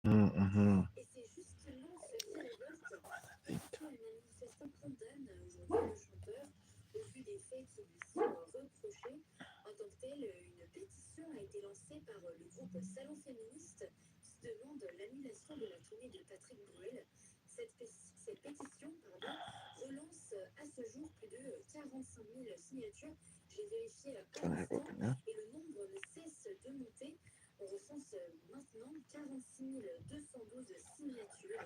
Mm-hmm. Et c'est justement ce qui révolte lorsqu'un manifestant condamne aujourd'hui le chanteur au vu des faits qui lui sont reprochés. En tant que tel, une pétition a été lancée par le groupe Salon Féministe qui demande l'annulation de la tournée de Patrick Bruel. Cette pétition relance à ce jour plus de 45 000 signatures. J'ai vérifié à Don't have l'instant open now. et le nombre ne cesse de monter. On recense maintenant 46 212 signatures.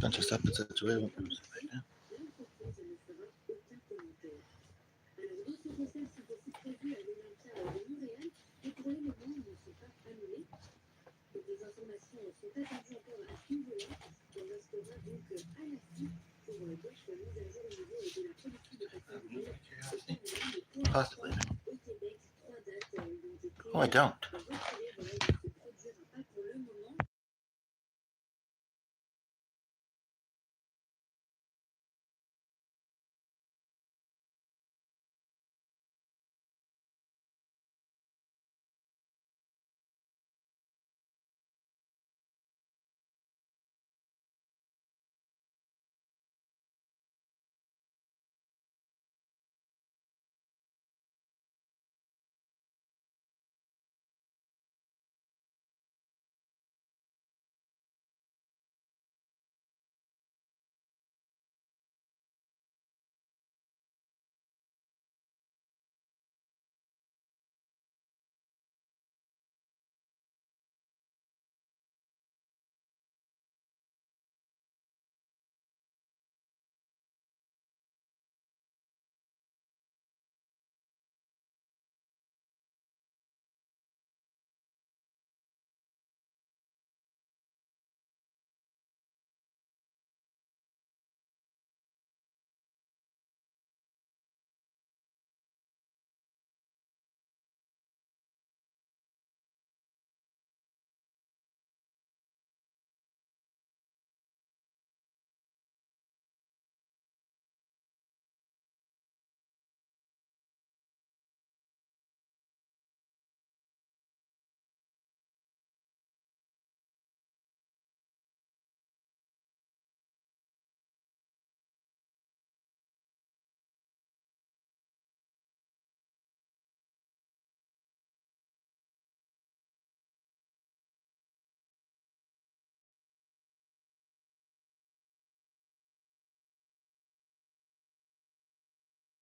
Don't just stop it such a way. Right now. L'entreprise ne fera aucun commentaire. Alors, d'autres concerts sont aussi prévus à l'Olympia de Montréal, mais pour le moment, ils ne sont pas annulés. Et des informations sont attendues encore à ce niveau-là. On restera donc à l'affût pour d'autres mises à jour au niveau de la politique de Patrick Bruel. Possibly. Au Québec, 3 dates lui ont été Oh, I don't. retirées. Voilà, il ne se produira pas pour le moment.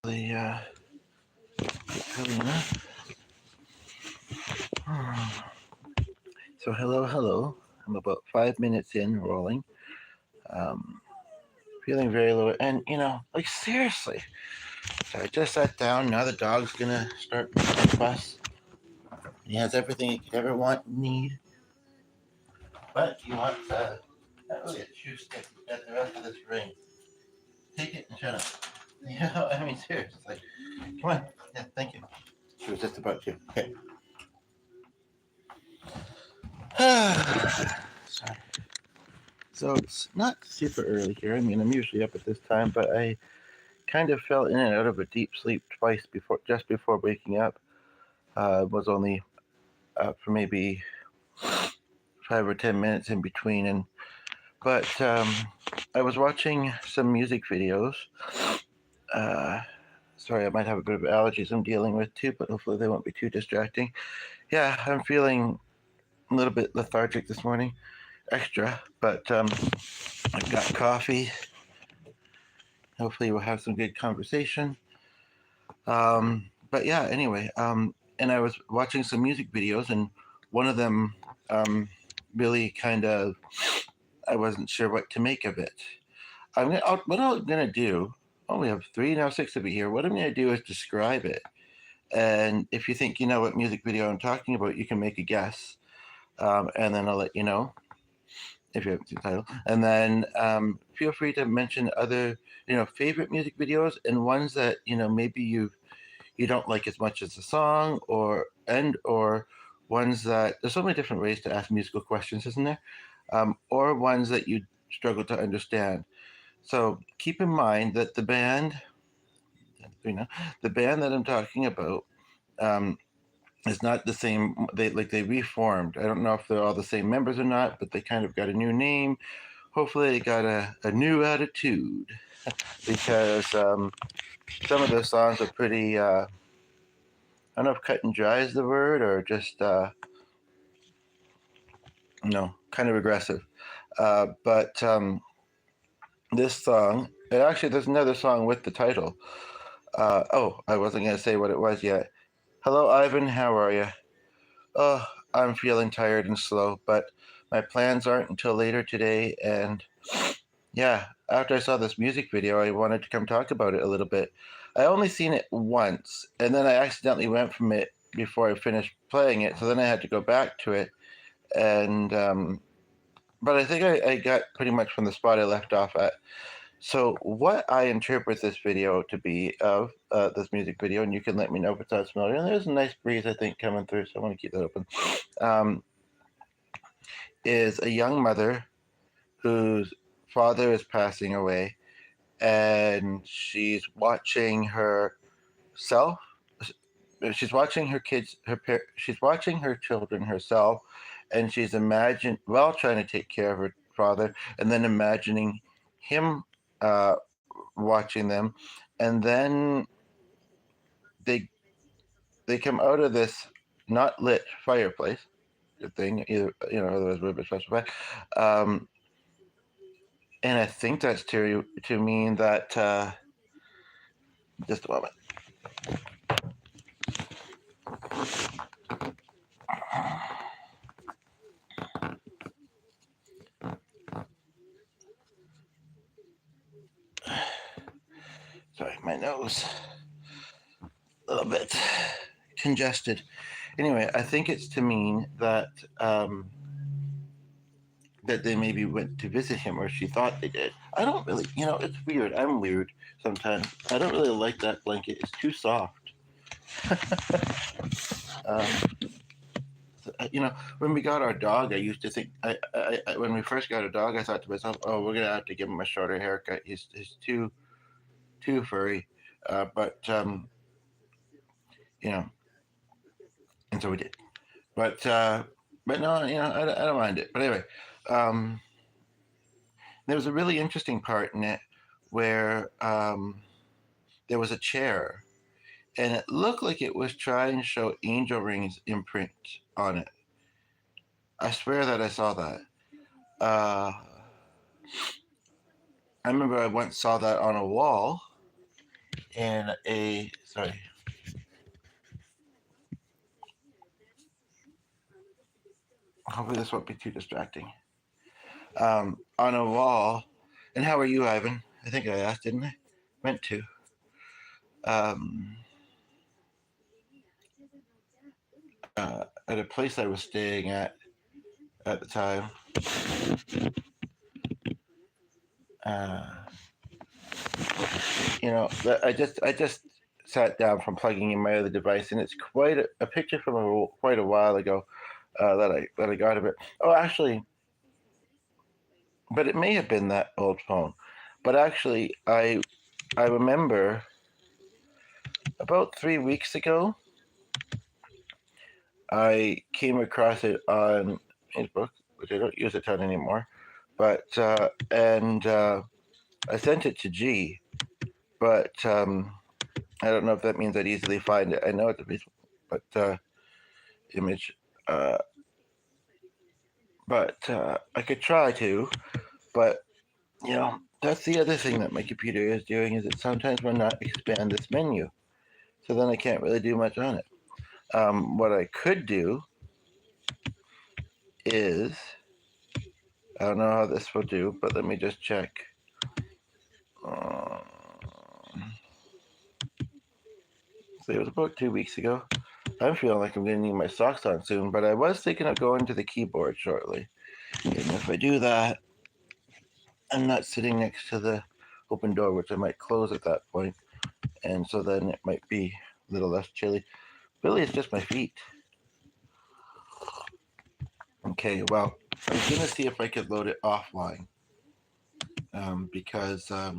The Helena. So hello. I'm about 5 minutes in, rolling. Um, feeling very low, and like seriously. So I just sat down. Now the dog's gonna start making a fuss. He has everything he could ever want and need, but he wants not really a chew stick. He's got the rest of this ring. Take it and shut up. Yeah, I mean, seriously. Come on. Yeah, thank you. She was just about to. Okay. Sorry. So it's not super early here. I mean, I'm usually up at this time, but I kind of fell in and out of a deep sleep twice before, just before waking up. Was only up for maybe 5 or 10 minutes in between, and but I was watching some music videos. Uh, Sorry, I might have a bit of allergies I'm dealing with too, but hopefully they won't be too distracting. Yeah, I'm feeling a little bit lethargic this morning, extra, but I've got coffee. Hopefully, we'll have some good conversation. But yeah, anyway, and I was watching some music videos, and one of them really kind of, I wasn't sure what to make of it. What I'm gonna do. Oh, we have three now, six of you here. What I'm gonna do is describe it, and if you think you know what music video I'm talking about, you can make a guess, and then I'll let you know if you haven't seen the title. And then feel free to mention other, favorite music videos and ones that maybe you don't like as much as the song, or ones that there's so many different ways to ask musical questions, isn't there? Or ones that you struggle to understand. So keep in mind that the band that I'm talking about, um, is not the same. They reformed. I don't know if they're all the same members or not, but they kind of got a new name. Hopefully, they got a new attitude because some of those songs are pretty. I don't know if cut and dry is the word, or just kind of aggressive. But this song, and actually, there's another song with the title. Oh, I wasn't gonna say what it was yet. Hello, Ivan. How are you? Oh, I'm feeling tired and slow, but my plans aren't until later today. And yeah, after I saw this music video, I wanted to come talk about it a little bit. I only seen it once, and then I accidentally went from it before I finished playing it. So then I had to go back to it, and but I think I got pretty much from the spot I left off at. So what I interpret this video to be of this music video, and you can let me know if it sounds familiar. And there's a nice breeze I think coming through, so I want to keep that open. Um, is a young mother whose father is passing away, and she's watching herself. She's watching her kids. She's watching her children herself, and she's imagined while trying to take care of her father, and then imagining him watching them, and then they they come out of this not lit fireplace. Good thing, either otherwise we're a bit special. Um, and I think that's to mean that. Just a moment. Sorry, my nose a little bit congested. Anyway, I think it's to mean that that they maybe went to visit him, or she thought they did. I don't really, it's weird. I'm weird sometimes. I don't really like that blanket. It's too soft. um, when we got our dog, I used to think, when we first got a dog, I thought to myself, oh, we're gonna have to give him a shorter haircut. He's too furry. But you know, and so we did. But no, I don't mind it. But anyway, um, there was a really interesting part in it where there was a chair, and it looked like it was trying to show angel rings imprint on it. I swear that I saw that. Uh, I remember I once saw that on a wall in a sorry. Hopefully this won't be too distracting. On a wall. And how are you, Ivan? I think I asked, didn't I? Meant to. Um, at a place I was staying at the time. Uh, I just sat down from plugging in my other device, and it's quite a picture from quite a while ago that I got of it. Oh, actually, but it may have been that old phone. But actually, I remember about 3 weeks ago, I came across it on Facebook, which I don't use a ton anymore. But I sent it to G, but I don't know if that means I'd easily find it. I know it's a Facebook, but image. Uh, but I could try to. But that's the other thing that my computer is doing is it sometimes will not expand this menu, so then I can't really do much on it. What I could do is I don't know how this will do, but let me just check. Uh, so it was about 2 weeks ago. I'm feeling like I'm going to need my socks on soon, but I was thinking of going to the keyboard shortly. And if I do that, I'm not sitting next to the open door, which I might close at that point, and so then it might be a little less chilly. Really, it's just my feet. Okay, well, I was going to see if I could load it offline because I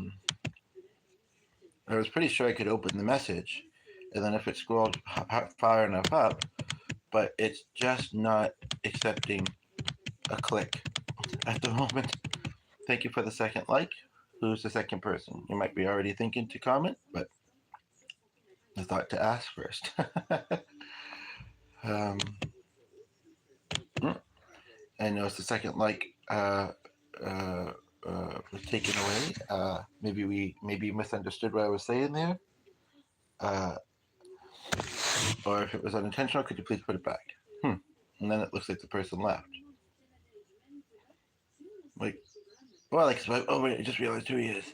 was pretty sure I could open the message, and then if it scrolled far enough up, but it's just not accepting a click at the moment. Thank you for the second like. Who's the second person? You might be already thinking to comment, but I thought to ask first. um, I noticed the second like was taken away. Maybe misunderstood what I was saying there, uh, or if it was unintentional, could you please put it back? And then it looks like the person left. Like, well, like, oh wait, I just realized who he is.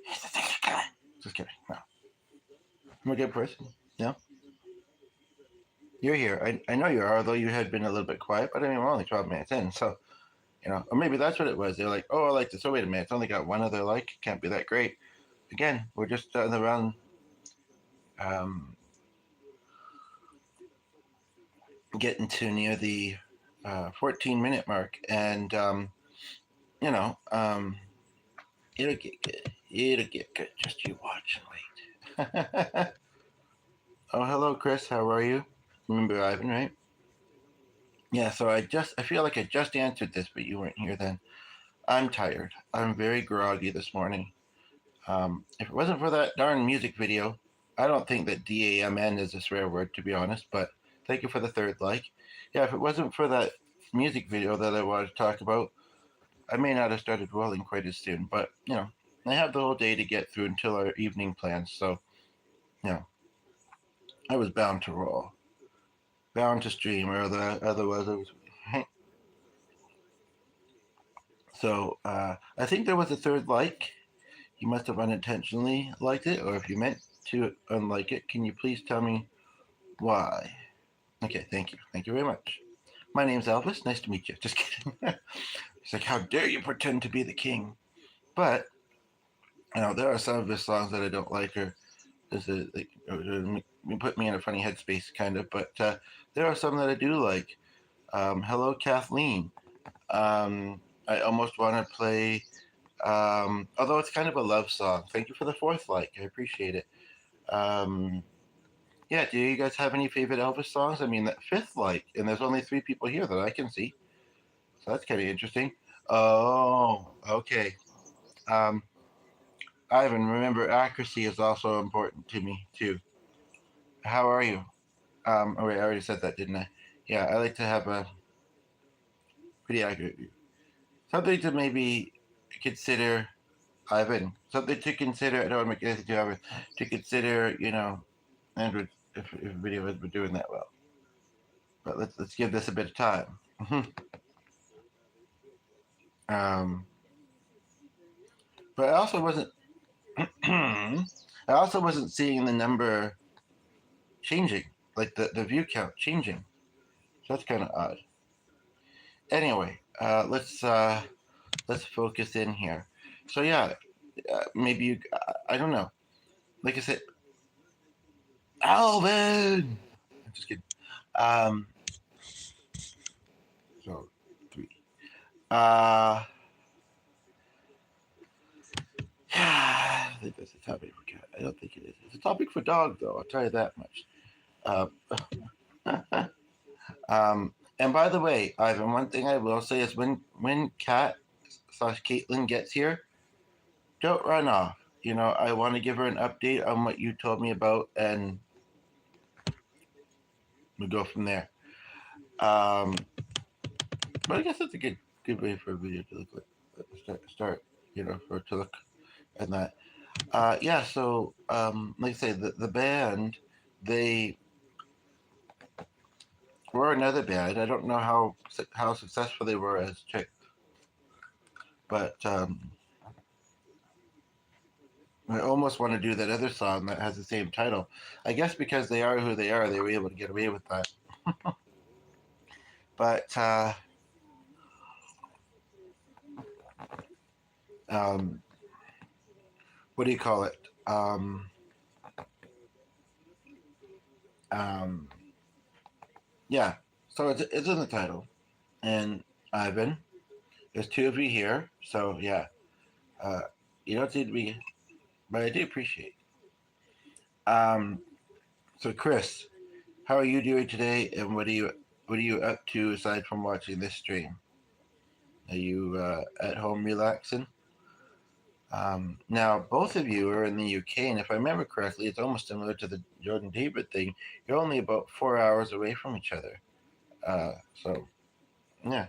He's the second guy. Just kidding. No, I'm a good person. No, you're here. I know you are, although you had been a little bit quiet. But I mean, we're only 12 minutes in, so or maybe that's what it was. They're like, oh, I like this. Oh, wait a minute, it's only got one other like. Can't be that great. Again, we're just around um, getting to near the 14-minute mark, and you know, um, it'll get good. It'll get good. Just you watch and wait. Oh, hello, Chris. How are you? Remember Ivan, right? Yeah. So I feel like I just answered this, but you weren't here then. I'm tired. I'm very groggy this morning. If it wasn't for that darn music video, I don't think that DAMN is a swear word, to be honest, but thank you for the third like. Yeah, if it wasn't for that music video that I wanted to talk about, I may not have started rolling quite as soon, but, I have the whole day to get through until our evening plans, so, you know, I was bound to roll, bound to stream, or otherwise I was. So, I think there was a third like. You must have unintentionally liked it, or if you meant to unlike it, can you please tell me why? Okay, thank you. Thank you very much. My name's Elvis. Nice to meet you. Just kidding. He's like, how dare you pretend to be the king? But, there are some of his songs that I don't like, or put me in a funny headspace, kind of. But there are some that I do like. Hello, Kathleen. I almost want to play, although it's kind of a love song. Thank you for the fourth like. I appreciate it. Yeah, do you guys have any favorite Elvis songs? I mean, that fifth like, and there's only three people here that I can see, so that's kind of interesting. Oh, okay. Um, Ivan, remember accuracy is also important to me too. How are you? Oh wait, I already said that, didn't I? Yeah, I like to have a pretty accurate view. Something to maybe consider, Ivan. Something to consider. I don't want to make anything too obvious. To consider, Android if video has been doing that well. But let's give this a bit of time. um, but I also wasn't. I also wasn't seeing the number changing, like the view count changing. So that's kind of odd. Anyway, let's focus in here. So yeah, maybe you. I don't know. Like I said, Alvin. I'm just kidding. Um, so 3. Uh, yeah, I think that's a topic for cat. I don't think it is. It's a topic for dog, though. I'll tell you that much. And by the way, Ivan, one thing I will say is when Kat slash Caitlin gets here, don't run off. I want to give her an update on what you told me about, and we'll go from there. Um, but I guess that's a good way for a video to look like. Start, for it to look and that. Yeah, so like I say, the band, they were another band. I don't know how successful they were as Chix, but I almost want to do that other song that has the same title. I guess because they are who they are, they were able to get away with that. But um, what do you call it? Um, yeah, so it's in the title. And Ivan, there's 2 of you here, so yeah, uh, you don't seem to be, but I do appreciate. Um, so Chris, how are you doing today, and what are you up to aside from watching this stream? Are you at home relaxing? Now, both of you are in the UK, and if I remember correctly, it's almost similar to the Jordan David thing. You're only about 4 hours away from each other. So, yeah.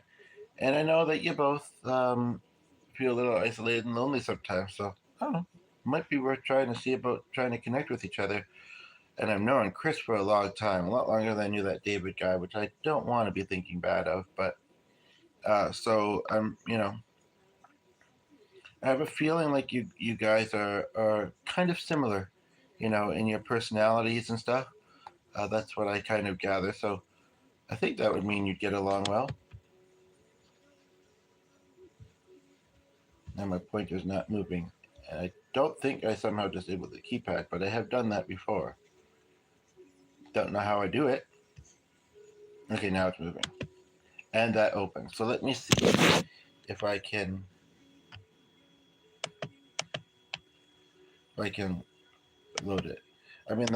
And I know that you both feel a little isolated and lonely sometimes, so I don't know. Might be worth trying to see about trying to connect with each other. And I've known Chris for a long time, a lot longer than I knew that David guy, which I don't want to be thinking bad of. But so I have a feeling like you guys are kind of similar, in your personalities and stuff. That's what I kind of gather. So I think that would mean you'd get along well. And my pointer's not moving. And I don't think I somehow disabled the keypad, but I have done that before. Don't know how I do it. Okay, now it's moving. And that opens. So let me see if I can load it. I mean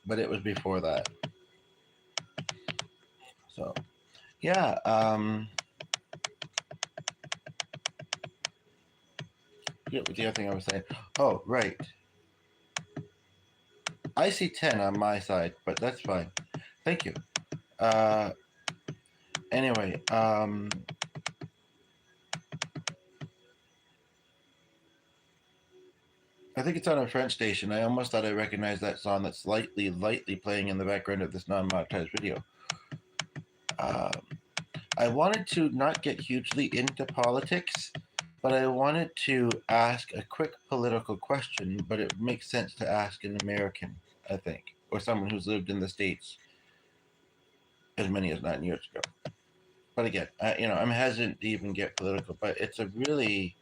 but it was before that. So yeah, forget what the other thing I was saying. Oh, right. I see 10 on my side, but that's fine. Thank you. Uh, anyway, I think it's on a French station. I almost thought I recognized that song that's lightly playing in the background of this non-monetized video. I wanted to not get hugely into politics, but I wanted to ask a quick political question, but it makes sense to ask an American, I think, or someone who's lived in the States as many as 9 years ago. But again, I'm hesitant to even get political, but it's a really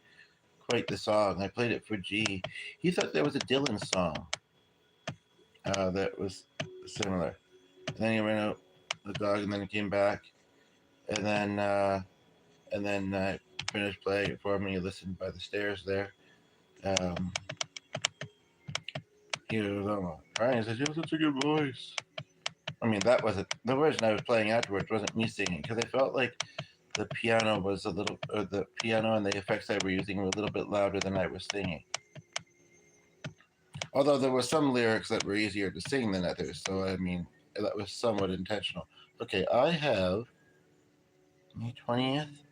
quite the song. I played it for G. He thought there was a Dylan song that was similar. And then he ran out the dog, and then he came back, and then finished playing it for me. He listened by the stairs there. He was crying. He said, "You have such a good voice." I mean, that wasn't the version I was playing afterwards. Wasn't me singing, because I felt like the piano was the piano and the effects I were using were a little bit louder than I was singing. Although there were some lyrics that were easier to sing than others, so I mean that was somewhat intentional. Okay, I have May 20th.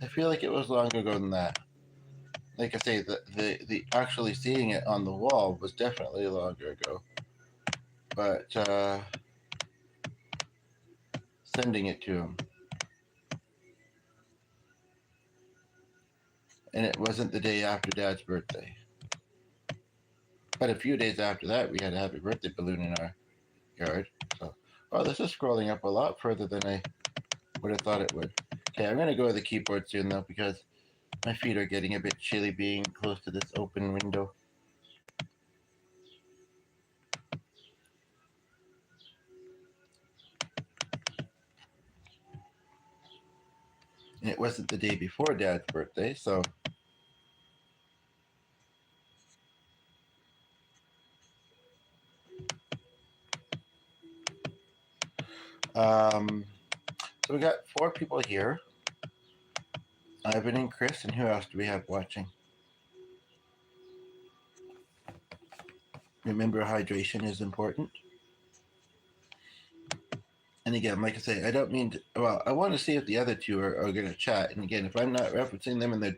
I feel like it was longer ago than that. Like I say, the actually seeing it on the wall was definitely longer ago. But sending it to him. And it wasn't the day after Dad's birthday. But a few days after that, we had a happy birthday balloon in our yard. So, this is scrolling up a lot further than I would have thought it would. Okay, I'm going to go to the keyboard soon, though, because My feet are getting a bit chilly being close to this open window. And it wasn't the day before Dad's birthday, so so we got 4 people here. Ivan and Chris, and who else do we have watching? Remember, hydration is important. And again, like I say, I don't mean to, well, I want to see if the other 2 are going to chat. And again, if I'm not referencing them and they're,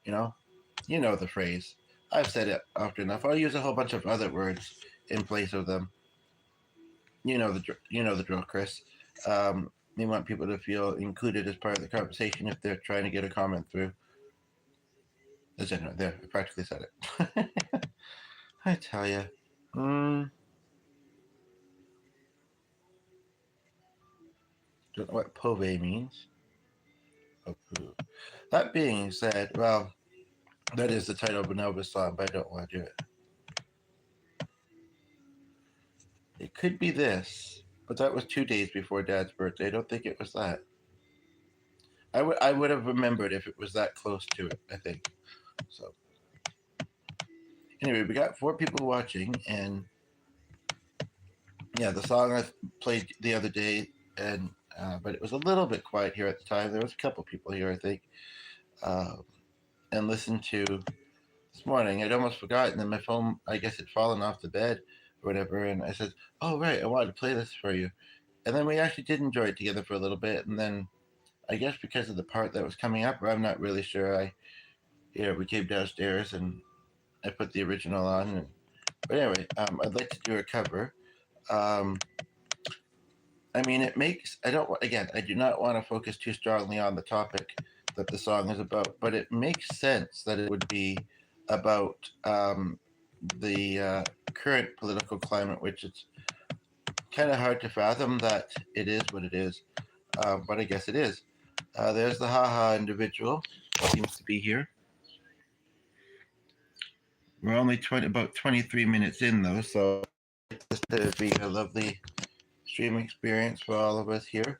you know the phrase. I've said it often enough. I'll use a whole bunch of other words in place of them. You know the drill, Chris. We want people to feel included as part of the conversation if they're trying to get a comment through. There, I practically said it. I tell you. Don't know what pove means. That being said, well, that is the title of an Elvis song, but I don't want to do it. It could be this, but that was 2 days before Dad's birthday. I don't think it was that. I would have remembered if it was that close to it, I think. So anyway, we got 4 people watching, and yeah, the song I played the other day, and but it was a little bit quiet here at the time. There was a couple people here, I think, and listened to this morning. I'd almost forgotten, and my phone, I guess, had fallen off the bed or whatever, and I said, "Oh right, I wanted to play this for you," and then we actually did enjoy it together for a little bit, and then I guess because of the part that was coming up, I'm not really sure. We came downstairs and I put the original on, but anyway, I'd like to do a cover. I mean, it makes, I don't, again, I do not want to focus too strongly on the topic that the song is about, but it makes sense that it would be about the current political climate, which it's kind of hard to fathom that it is what it is, but I guess it is. There's the haha individual, seems to be here. We're only about 23 minutes in, though, so this to be a lovely stream experience for all of us here.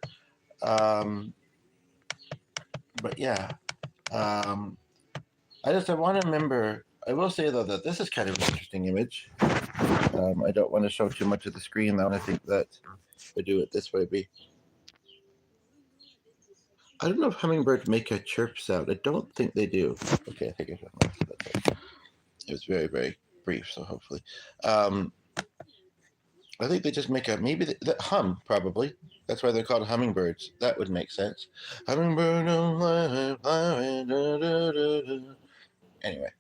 But yeah, I want to remember. I will say though that this is kind of an interesting image. I don't want to show too much of the screen though. And I think that if I do it this way, I don't know if hummingbirds make a chirp sound. I don't think they do. Okay, I think I found that. It was very, very brief, so hopefully. I think they just make maybe the hum, probably. That's why they're called hummingbirds. That would make sense. Hummingbird don't fly, da, da, da, da. Anyway,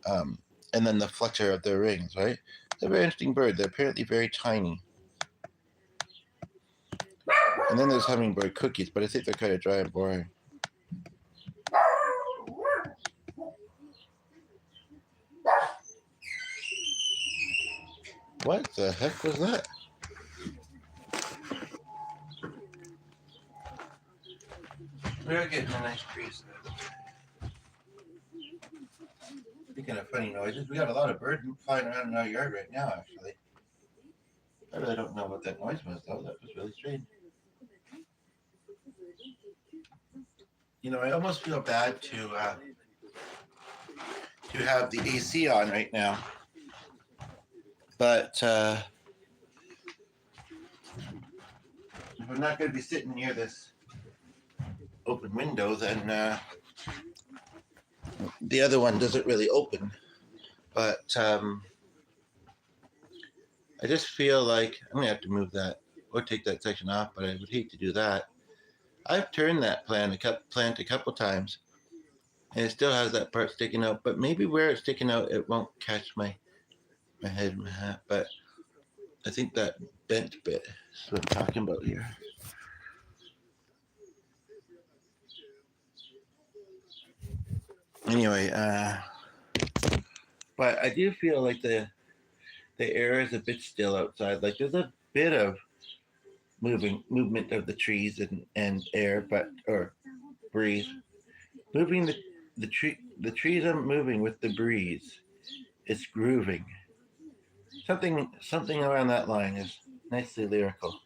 and then the flutter of their wings, right? They're a very interesting bird. They're apparently very tiny. And then there's hummingbird cookies, but I think they're kind of dry and boring. What the heck was that? We're getting a nice breeze. Speaking of funny noises, we got a lot of birds flying around in our yard right now, actually. I really don't know what that noise was, though. That was really strange. I almost feel bad to have the AC on right now. But if I'm not going to be sitting near this open window, then the other one doesn't really open. But I just feel like I'm going to have to move that or take that section off, but I would hate to do that. I've turned that plant a couple times, and it still has that part sticking out, but maybe where it's sticking out, it won't catch my head and my hat, but I think that bent bit is what I'm talking about here. Anyway, but I do feel like the air is a bit still outside. Like there's a bit of movement of the trees and air, or breeze. Moving the trees aren't moving with the breeze. It's grooving. Something around that line is nicely lyrical.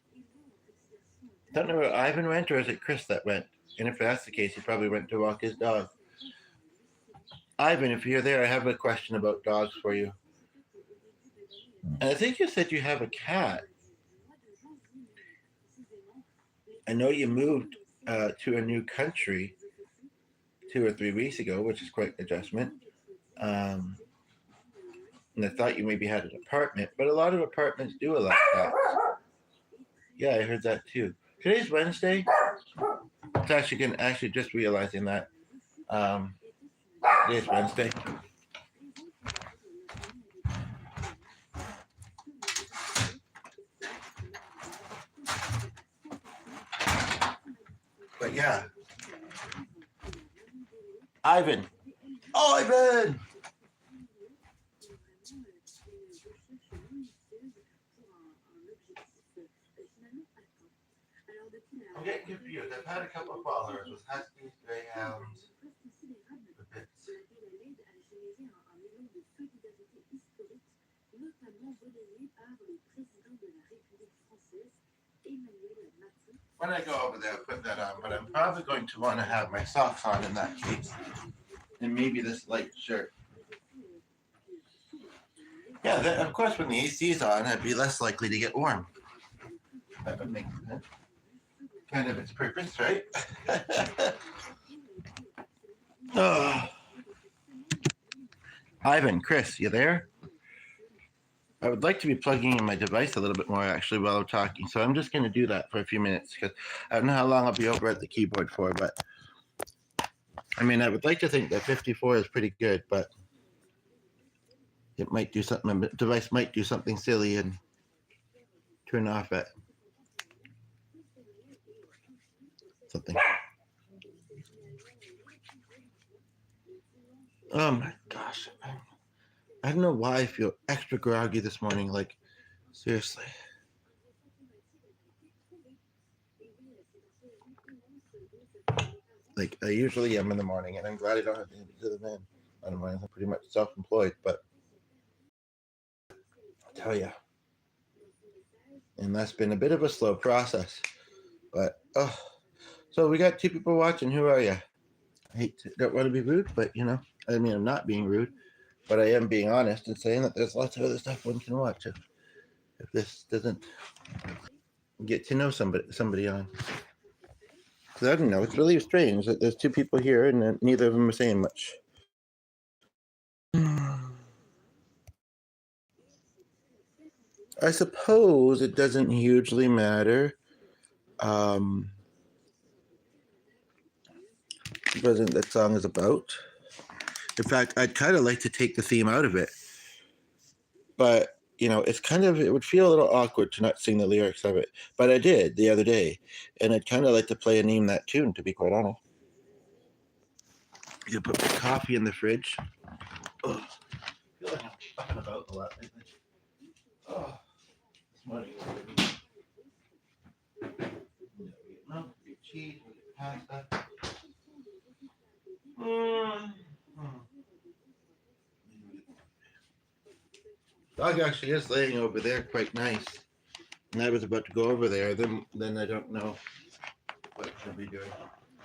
Don't know where Ivan went, or is it Chris that went? And if that's the case, he probably went to walk his dog. Ivan, if you're there, I have a question about dogs for you. And I think you said you have a cat. I know you moved to a new country 2 or 3 weeks ago, which is quite an adjustment. Um, and I thought you maybe had an apartment, but a lot of apartments do allow cats. Yeah, I heard that too. Today's Wednesday. It's actually just realizing that today's Wednesday. But yeah, Ivan. Oh, Ivan. I'm getting confused. I've had a couple of followers with huskies, greyhounds, the bits. When I go over there, I'll put that on, but I'm probably going to want to have my socks on in that case. And maybe this light shirt. Yeah, of course, when the AC is on, I'd be less likely to get warm. That would make kind of its purpose, right? Oh. Ivan, Chris, you there? I would like to be plugging in my device a little bit more actually while I'm talking, so I'm just going to do that for a few minutes because I don't know how long I'll be over at the keyboard for, but I mean, I would like to think that 54 is pretty good, but it might do something, the device might do something silly and turn off at something. Oh my gosh. I don't know why I feel extra groggy this morning, like, seriously. Like, I usually am in the morning, and I'm glad I don't have to do the man. I don't mind, I'm pretty much self-employed, but I'll tell you. And that's been a bit of a slow process. But, oh. So we got 2 people watching. Who are you? Don't want to be rude, but, you know, I mean, I'm not being rude. But I am being honest and saying that there's lots of other stuff one can watch if this doesn't get to know somebody on. Because I don't know, it's really strange that there's 2 people here and neither of them are saying much. I suppose it doesn't hugely matter. What that song is about. In fact, I'd kind of like to take the theme out of it. But, you know, it would feel a little awkward to not sing the lyrics of it. But I did the other day. And I'd kind of like to play and name that tune, to be quite honest. You put my coffee in the fridge. Oh, I feel like I'm fucking about a lot lately. Oh, this morning we get cheese, we get pasta. Dog actually is laying over there quite nice. And I was about to go over there, then I don't know what she'll be doing.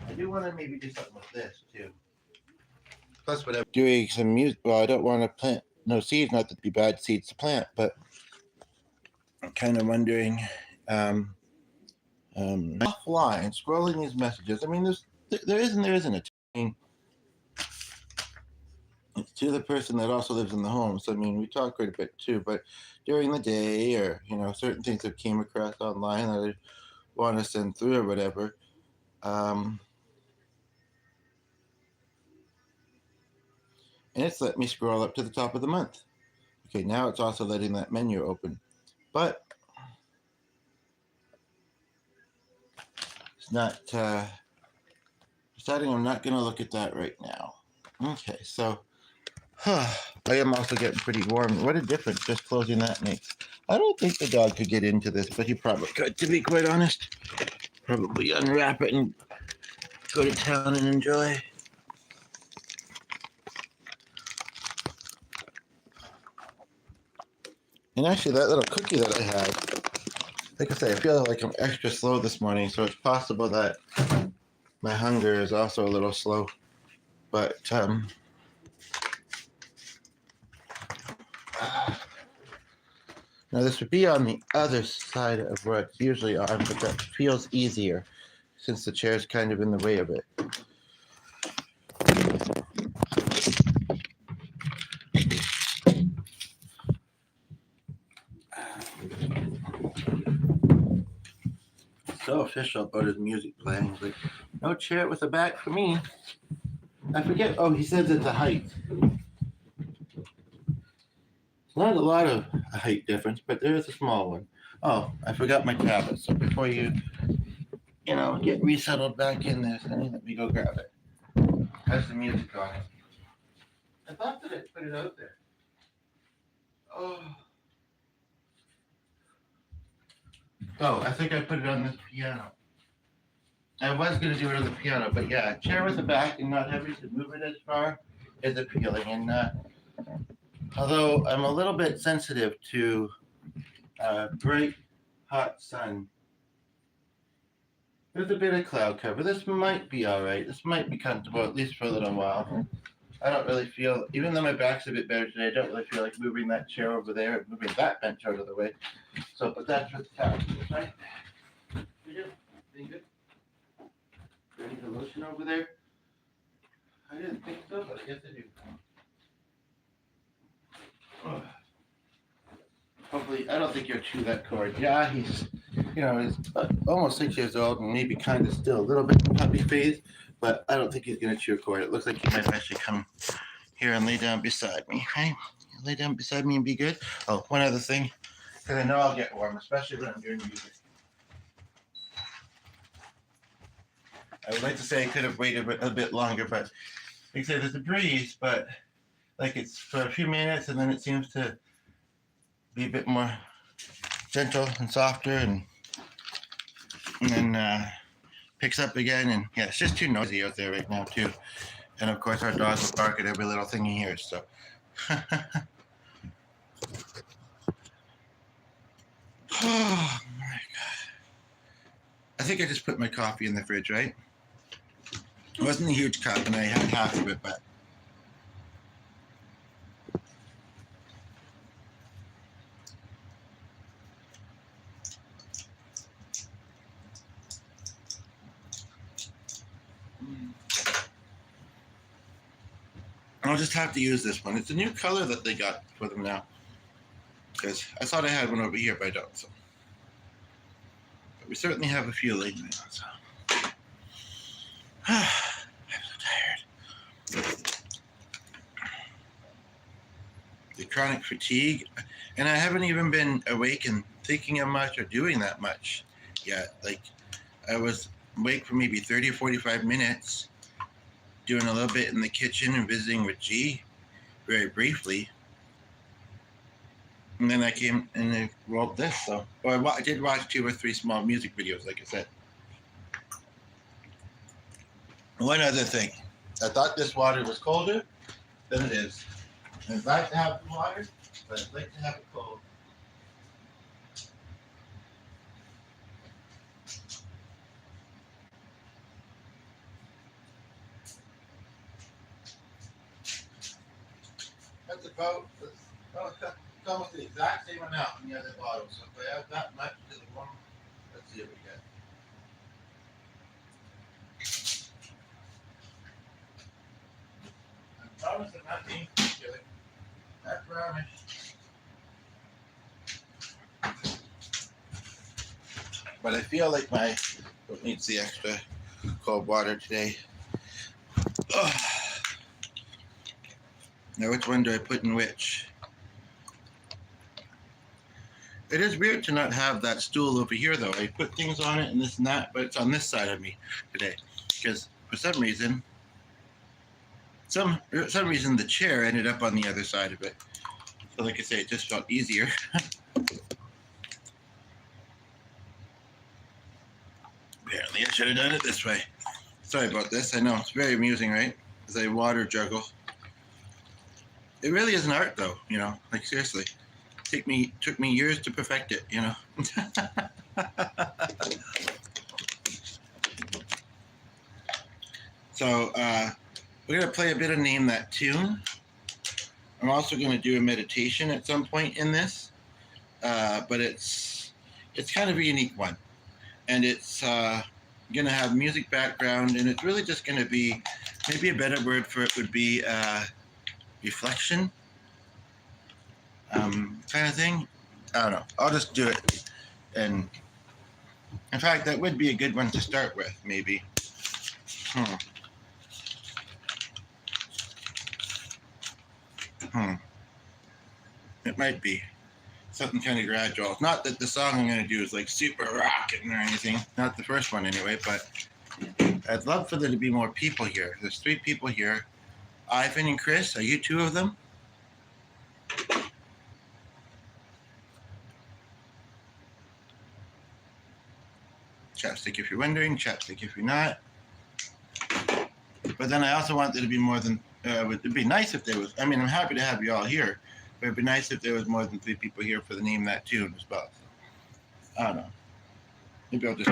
I do want to maybe do something with this too. Plus, what I'm doing some music. Well, I don't want to plant no seeds. Not that it'd be bad seeds to plant, but I'm kind of wondering. Offline, scrolling these messages. I mean, there isn't a. It's to the person that also lives in the home. So I mean, we talk quite a bit too. But during the day, or you know, certain things that came across online that I want to send through or whatever. And it's let me scroll up to the top of the month. Okay, now it's also letting that menu open. But it's not deciding I'm not going to look at that right now. Okay, so I am also getting pretty warm. What a difference just closing that makes. I don't think the dog could get into this, but he probably could, to be quite honest. Probably unwrap it and go to town and enjoy. And actually, that little cookie that I had, like I say, I feel like I'm extra slow this morning, so it's possible that my hunger is also a little slow. But now this would be on the other side of where it's usually on, but that feels easier since the chair's kind of in the way of it. So official about his music playing. He's like, no chair with a back for me. I forget. Oh, he says it's a height. Not a lot of a height difference, but there is a small one. Oh, I forgot my tablet. So before you get resettled back in there, Sonny, let me go grab it. Has the music on it. I thought that I put it out there. Oh. Oh, I think I put it on this piano. I was going to do it on the piano, but yeah, chair with the back and not having to move it as far is appealing. And although I'm a little bit sensitive to bright, hot sun, there's a bit of cloud cover. This might be all right. This might be comfortable, at least for a little while. I don't really feel, even though my back's a bit better today, I don't really feel like moving that chair over there, moving that bench out of the way. So, but that's what the couch is, right? You doing good? Do I need the lotion over there? I didn't think so, but I guess I do. Oh. Hopefully, I don't think you'll chew that cord. Yeah, he's almost 6 years old and maybe kind of still a little bit in puppy phase, but I don't think he's going to chew a cord. It looks like he might actually come here and lay down beside me. Hey, lay down beside me and be good. Oh, one other thing, because I know I'll get warm, especially when I'm doing music. I would like to say I could have waited a bit longer, but like I say, there's a breeze, but like it's for a few minutes and then it seems to be a bit more gentle and softer and then picks up again. And yeah, it's just too noisy out there right now too. And of course our dog will bark at every little thing he hears, so. Oh my God. I think I just put my coffee in the fridge, right? It wasn't a huge cup and I had half of it, but I'll just have to use this one. It's a new color that they got for them now. Because I thought I had one over here, but I don't. So. But we certainly have a few lately. So. I'm so tired. The chronic fatigue. And I haven't even been awake and thinking of much or doing that much yet. Like, I was awake for maybe 30 or 45 minutes, doing a little bit in the kitchen and visiting with G very briefly. And then I came and I wrote this. So, I did watch 2 or 3 small music videos, like I said. One other thing. I thought this water was colder than it is. I'd like to have the water, but I'd like to have it cold. That's about, it's almost the exact same amount in the other bottle. So if I add that much to the one, let's see what we get. I promise I'm not being ridiculous. I promise. But I feel like my throat needs the extra cold water today. Oh. Now, which one do I put in which? It is weird to not have that stool over here, though. I put things on it and this and that, but it's on this side of me today. Because for some reason, the chair ended up on the other side of it. So like I say, it just felt easier. Apparently, I should have done it this way. Sorry about this. I know, it's very amusing, right? As I water juggle. It really is an art, though, like seriously. Took me years to perfect it, you know. So we're gonna play a bit of Name That Tune. I'm also gonna do a meditation at some point in this, but it's kind of a unique one, and it's gonna have music background, and it's really just gonna be, maybe a better word for it would be reflection, kind of thing. I don't know. I'll just do it, and in fact, that would be a good one to start with, maybe. Hmm. It might be something kind of gradual. Not that the song I'm going to do is like super rocking or anything. Not the first one anyway, but I'd love for there to be more people here. There's 3 people here. Ivan and Chris, are you 2 of them? Chapstick if you're wondering, chapstick if you're not. But then I also want there to be more than, it'd be nice if there was, I mean, I'm happy to have you all here, but it'd be nice if there was more than 3 people here for the Name That Tune as well. So, I don't know. Maybe I'll just...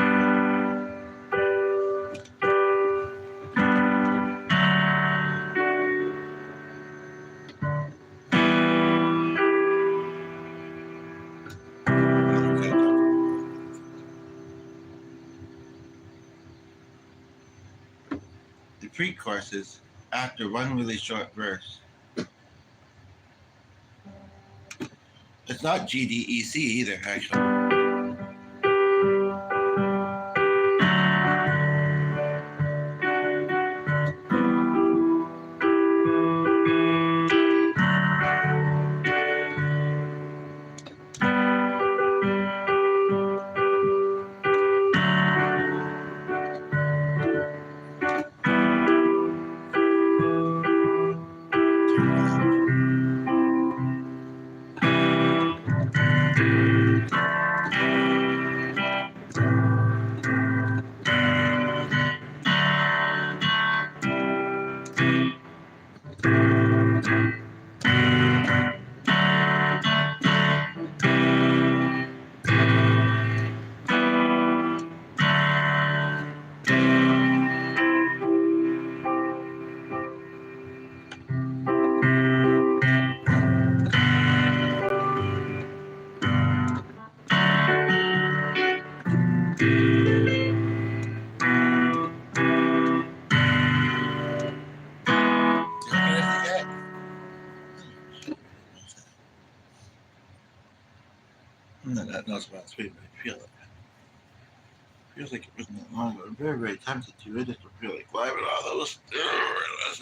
The pre-chorus is after one really short verse. It's not GDEC either, actually. That knows about sweet, but I feel it. Feels like it wasn't that long ago. I'm very, very tempted to. I just don't feel like climbing all those stairs.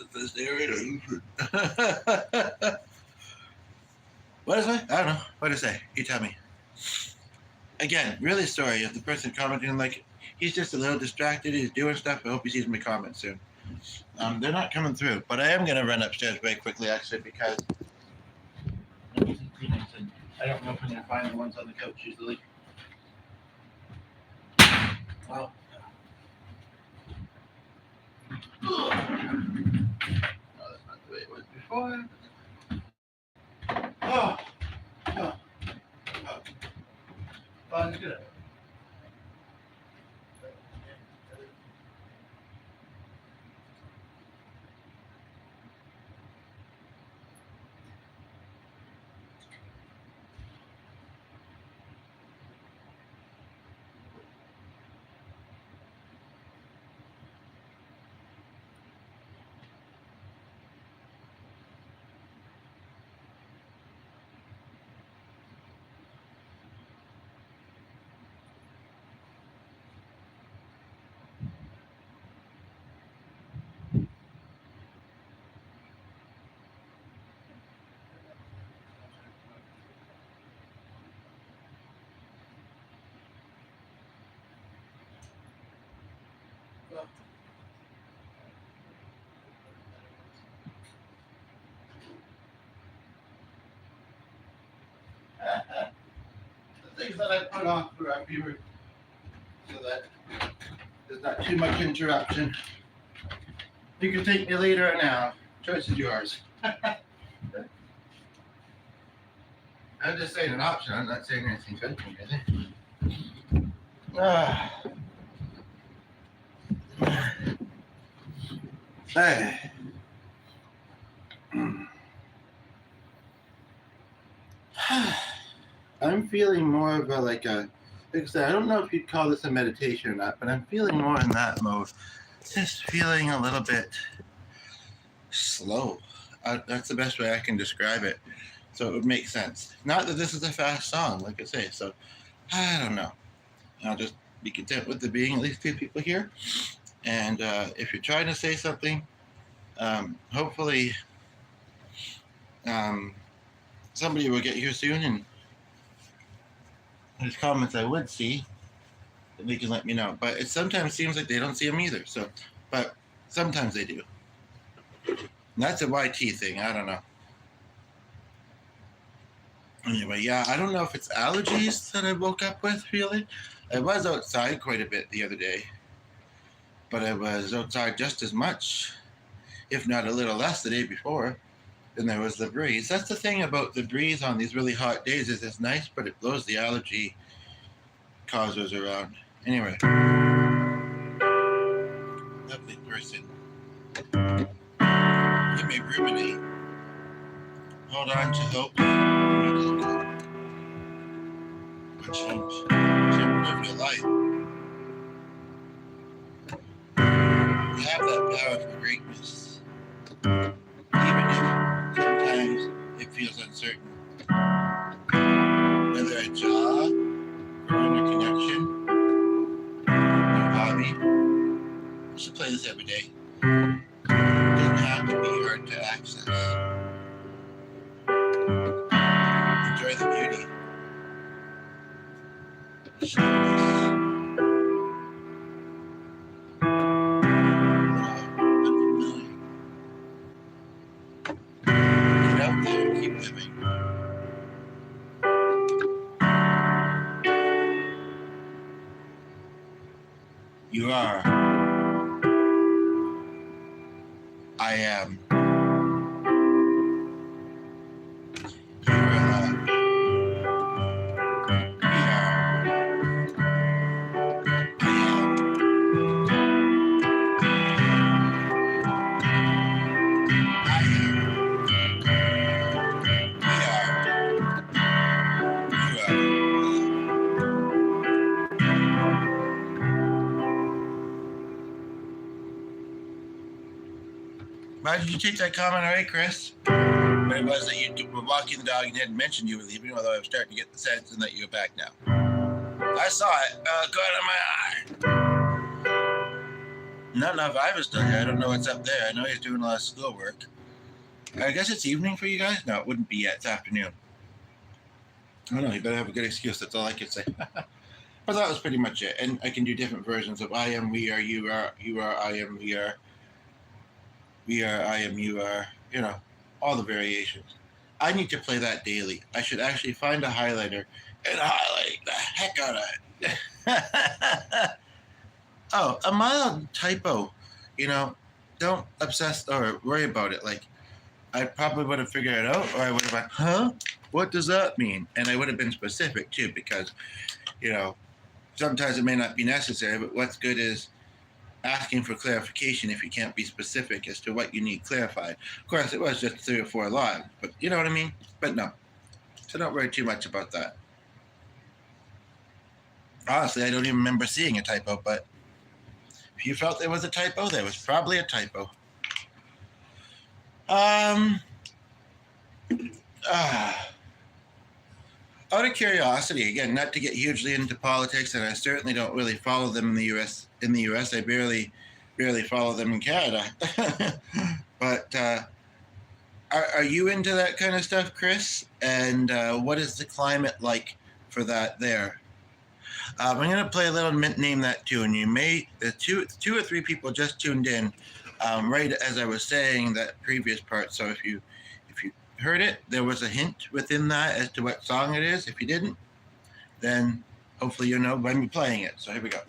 What is it? I don't know. What did I say? You tell me. Again, really sorry if the person commenting, like, he's just a little distracted. He's doing stuff. I hope he sees my comments soon. They're not coming through, but I am going to run upstairs very quickly, actually, because I don't know if I'm going to find the ones on the couch usually. Well, no, that's not the way it was before. Oh, oh, oh. Well, it's good. The things that I put on for our viewers so that there's not too much interruption. You can take me later or now. Choice is yours. I'm just saying an option. I'm not saying anything good to me, is it? Ah. Hey. I'm feeling more of a like I said, I don't know if you'd call this a meditation or not, but I'm feeling more in that mode. Just feeling a little bit slow. That's the best way I can describe it. So it would make sense. Not that this is a fast song, like I say. So I don't know. I'll just be content with there being at least 2 people here. And if you're trying to say something, hopefully somebody will get here soon, and there's comments I would see that they can let me know. But it sometimes seems like they don't see them either. So, but sometimes they do. And that's a YT thing. I don't know. Anyway, yeah, I don't know if it's allergies that I woke up with, really. I was outside quite a bit the other day, but I was outside just as much, if not a little less, the day before. Then there was the breeze. That's the thing about the breeze on these really hot days is it's nice, but it blows the allergy causers around. Anyway, lovely person. You may ruminate. Hold on to hope. Or change. Live your life. You have that power for greatness. Even if sometimes it feels uncertain. Whether a job, growing a connection, new hobby. You should play this every day. It doesn't have to be hard to access. Enjoy the beauty. Slowness. Unfamiliar. Get out there and keep living. You are. I am. You are love. We are. I am. I am. We are. You are. Why did you take that comment away, Chris? But it was that you were walking the dog and hadn't mentioned you were leaving, although I was starting to get the sense and that you were back now. I saw it. Caught in my eye. Not enough. I was still here. I don't know what's up there. I know he's doing a lot of schoolwork. I guess it's evening for you guys? No, it wouldn't be yet. It's afternoon. I don't know. You better have a good excuse. That's all I can say. But that was pretty much it. And I can do different versions of I am, we are, you are, I am, we are, I am, you are, you know, all the variations. I need to play that daily. I should actually find a highlighter and highlight the heck out of it. Oh, a mild typo. You know, don't obsess or worry about it. Like, I probably would have figured it out, or I would have went, huh? What does that mean? And I would have been specific, too, because, you know, sometimes it may not be necessary, but what's good is asking for clarification if you can't be specific as to what you need clarified. Of course, it was just 3 or 4 lines, but you know what I mean? But no. So don't worry too much about that. Honestly, I don't even remember seeing a typo, but if you felt there was a typo, there was probably a typo. Out of curiosity, again, not to get hugely into politics, and I certainly don't really follow them in the U.S. I barely follow them in Canada. But are you into that kind of stuff, Chris? And what is the climate like for that there? I'm going to play a little Name That Tune. You may, the two or three people just tuned in right as I was saying that previous part. So if you heard it, there was a hint within that as to what song it is. If you didn't, then hopefully you'll know when we're playing it. So here we go.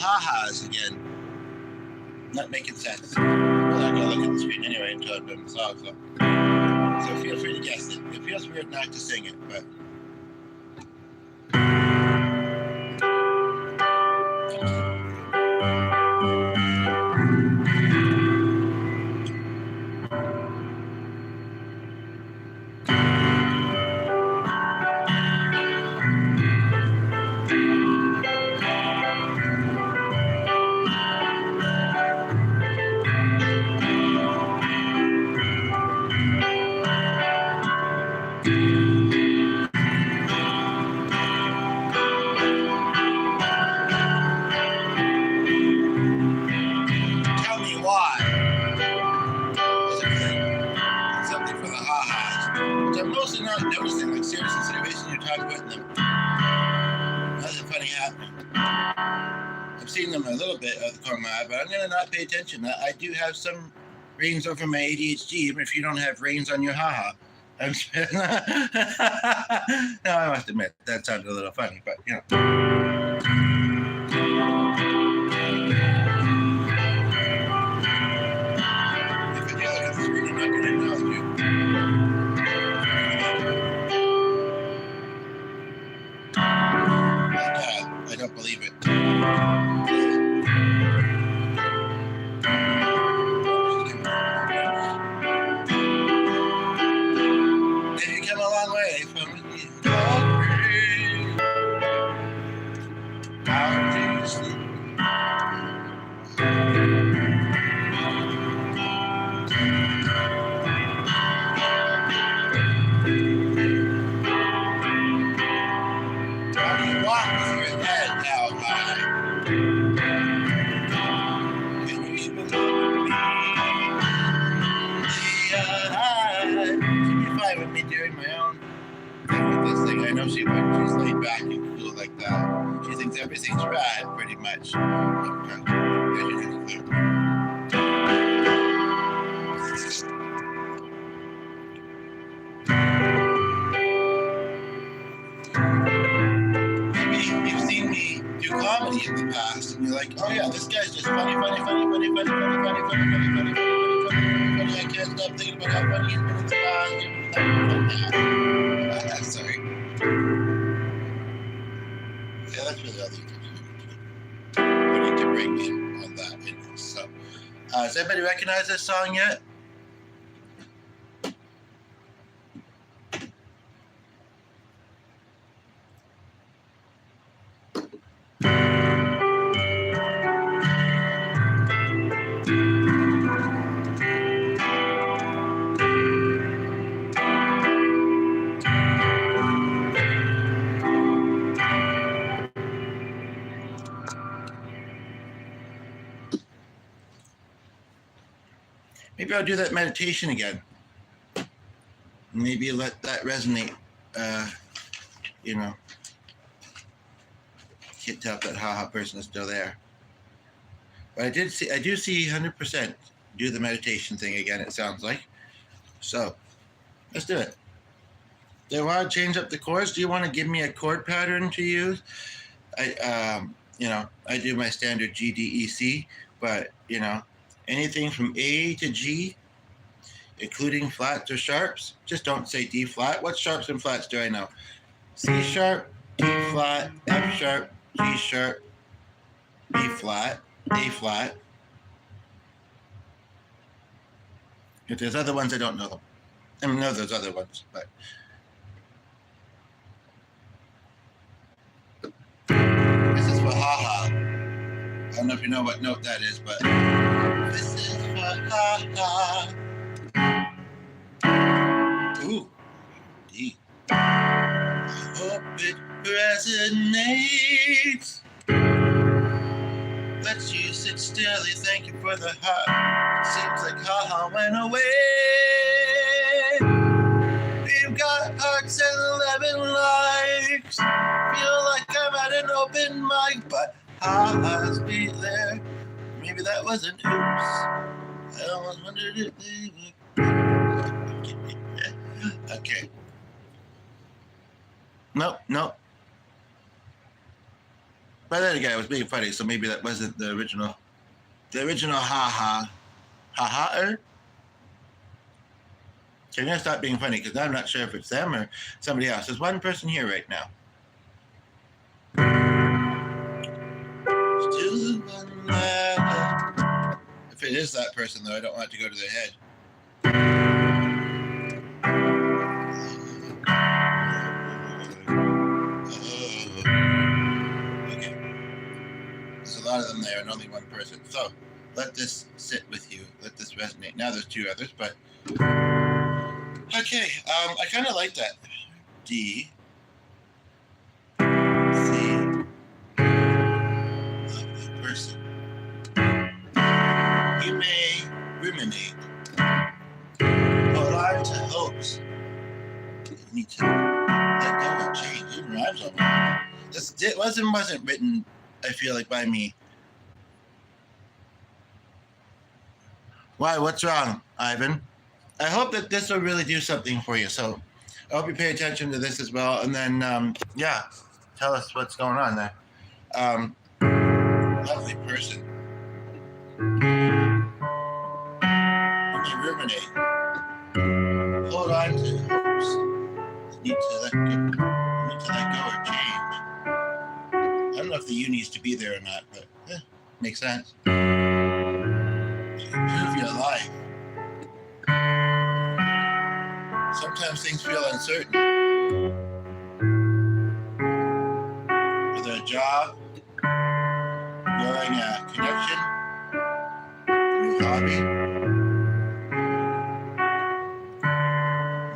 ha-has again. Not making sense. Well, I'm gonna look at the screen anyway until I'm done the song. So feel free to guess it. It feels weird not to sing it, but. Tell me why. Something for the ha-has. Which I'm mostly not noticing, like serious situations you're talking about them. Nothing funny happening. I've seen them a little bit of the corner of my eye, but I'm gonna not pay attention. I do have some reins over my ADHD, even if you don't have reins on your ha-ha. No, I must admit, that sounded a little funny, but you know. If I yell at the screen, I'm not gonna acknowledge you. I don't believe it. Have you come a long way from the how do you sleep? How do you walk with your head held high? Can you even look me? She'd be fine with me doing my own thing with this thing. I know she would. She's laid back and cool like that. She thinks everything's right, pretty much. Maybe you've seen me do comedy in the past, and you're like, oh yeah, this guy's just funny. I can't stop thinking about how funny he's been in the past. Sorry. Yeah, that's really all the I need to bring in on that. So, does anybody recognize this song yet? Maybe I'll do that meditation again. Maybe let that resonate. You know, can't tell if that ha-ha person is still there. But I do see 100% do the meditation thing again, it sounds like. So, let's do it. Do you want to change up the chords? Do you want to give me a chord pattern to use? I do my standard G, D, E, C, but, you know, anything from A to G, including flats or sharps, just don't say D flat. What sharps and flats do I know? C sharp, D flat, F sharp, G sharp, B flat, A flat. If there's other ones, I don't know them. I know there's other ones, but this is for ha-ha. I don't know if you know what note that is, but this is for ha-ha. Ooh, D. I hope it resonates. Lets you sit still, thank you for the heart. Seems like ha-ha went away. We've got hearts and 11 likes. Feel like I'm at an open mic, but ha-ha's be there. Maybe that was an oops. I almost wondered if they would. Okay. Nope. By then again, I was being funny, so maybe that wasn't the original. The original ha-ha-er. So I'm gonna stop being funny because I'm not sure if it's them or somebody else. There's one person here right now. Still one left. If it is that person, though, I don't want it to go to their head. Okay. There's a lot of them there and only one person. So let this sit with you. Let this resonate. Now there's two others, but okay. I kind of like that. D. C. Lovely person. You may ruminate. Hold on to hopes. You need to let go and change. It rhymes on me. It wasn't written, I feel like, by me. Why? What's wrong, Ivan? I hope that this will really do something for you. So I hope you pay attention to this as well. And then, yeah, tell us what's going on there. Lovely person. When you ruminate, hold on to hopes. You need to let go or change. I don't know if the U needs to be there or not, but makes sense. Improve your life. Sometimes things feel uncertain. Whether a job, growing a connection, a new hobby,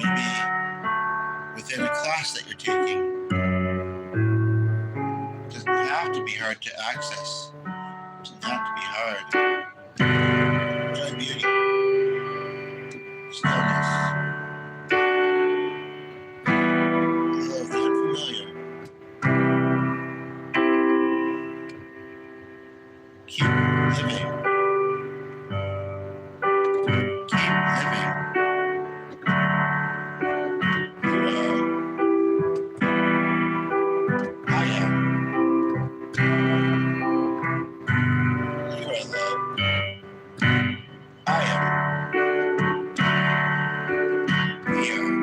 maybe within a class that you're taking. It doesn't have to be hard to access. It doesn't have to be hard. Enjoy beauty, stillness, although the unfamiliar. Keep living. Keep living. You are. I am. You are loved. I am. We are.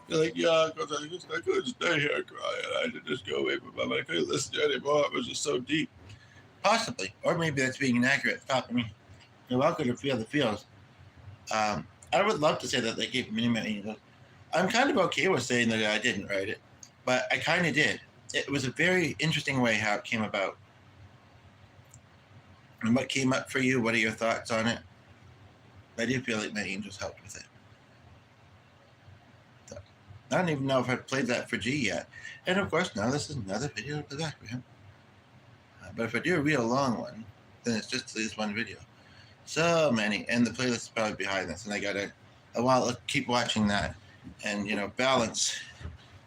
You're like, yeah, because I couldn't stay here crying. I had to just go away from mom. I couldn't listen to it anymore. It was just so deep. Possibly. Or maybe that's being inaccurate. Stop me. You're welcome to feel the feels. I would love to say that they gave me many. I'm kind of okay with saying that I didn't write it, but I kind of did. It was a very interesting way how it came about. And what came up for you? What are your thoughts on it? I do feel like my angels helped with it. So, I don't even know if I've played that for G yet. And of course, now this is another video to play back for him. But if I do a real long one, then it's just this one video. So many, and the playlist is probably behind this, and I'll keep watching that, and balance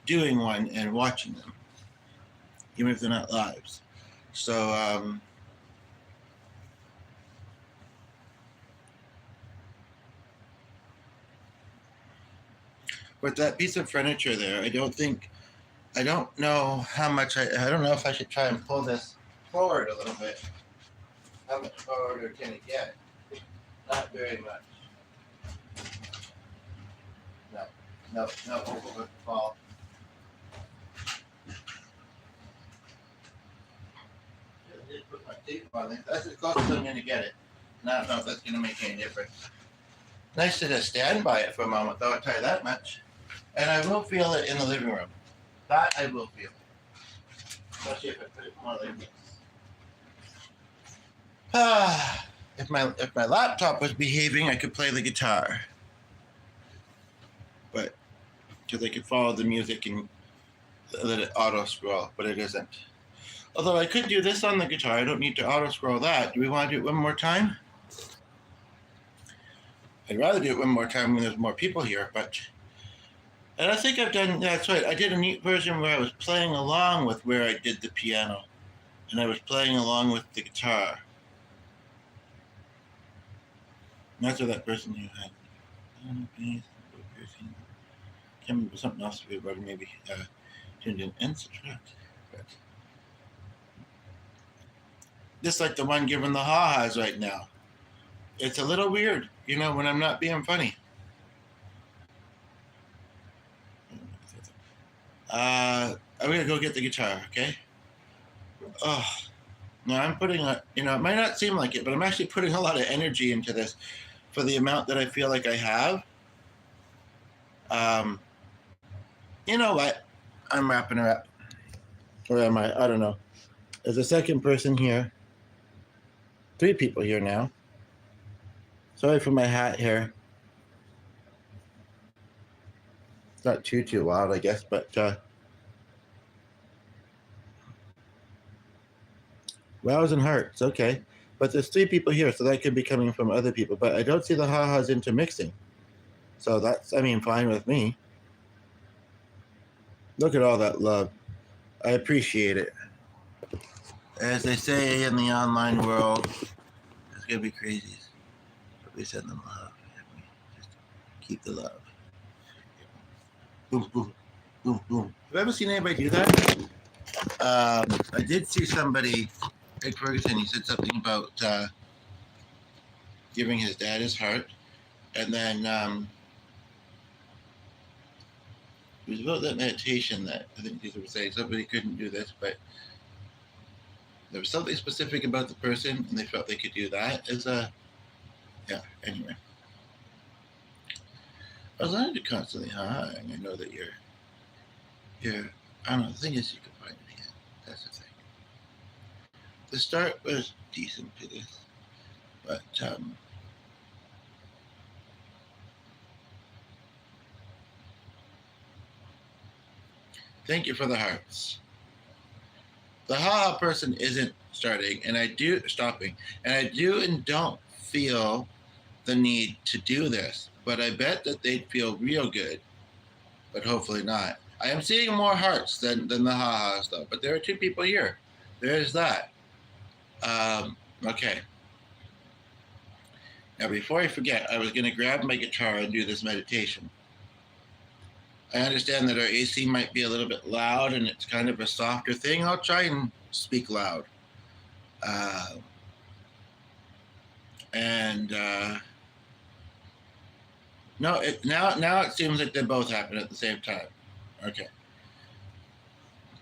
doing one and watching them, even if they're not lives. So with that piece of furniture there, I don't know how much I don't know if I should try and pull this forward a little bit. How much forward can it get? Not very much. No, it would fall. I did put my tape on it. That's as close as I'm going to get it. And I don't know if that's going to make any difference. Nice to just stand by it for a moment, though, I'll tell you that much. And I will feel it in the living room. That I will feel. Especially if I put it more like this. If my laptop was behaving, I could play the guitar. But because I could follow the music and let it auto scroll, but it isn't. Although I could do this on the guitar, I don't need to auto scroll that. Do we want to do it one more time? I'd rather do it one more time when there's more people here, and I think I've done, that's right, I did a neat version where I was playing along with where I did the piano. and I was playing along with the guitar. And that's what that person you had. Can't remember something else to be about, maybe tuned in and subtract. But just like the one giving the ha-has right now. It's a little weird, you know, when I'm not being funny. I'm gonna go get the guitar, okay? Oh, no, I'm putting you know, it might not seem like it, but I'm actually putting a lot of energy into this for the amount that I feel like I have. You know what? I'm wrapping her up. Or am I? I don't know. There's a second person here. 3 people here now. Sorry for my hat here. It's not too loud, I guess, but wows and hearts, okay. But there's 3 people here, so that could be coming from other people. But I don't see the ha-has intermixing. So that's, I mean, fine with me. Look at all that love. I appreciate it. As they say in the online world, it's gonna be crazy. But we send them love. Just keep the love. Boom, boom, boom, boom. Have you ever seen anybody do that? I did see somebody, Ed Ferguson, he said something about giving his dad his heart. And then it was about that meditation that I think these were saying somebody couldn't do this, but there was something specific about the person and they felt they could do that as a, yeah, anyway. I was learning to constantly hi, and I know that you're, I don't know, the thing is you can find it again. That's the thing. The start was decent to this, but thank you for the hearts. The ha-ha person isn't stopping, and I do and don't feel the need to do this, but I bet that they'd feel real good, but hopefully not. I am seeing more hearts than the ha-has though, but there are 2 people here. There's that. Okay. Now before I forget, I was going to grab my guitar and do this meditation. I understand that our AC might be a little bit loud and it's kind of a softer thing. I'll try and speak loud. No, now it seems like they both happen at the same time. Okay.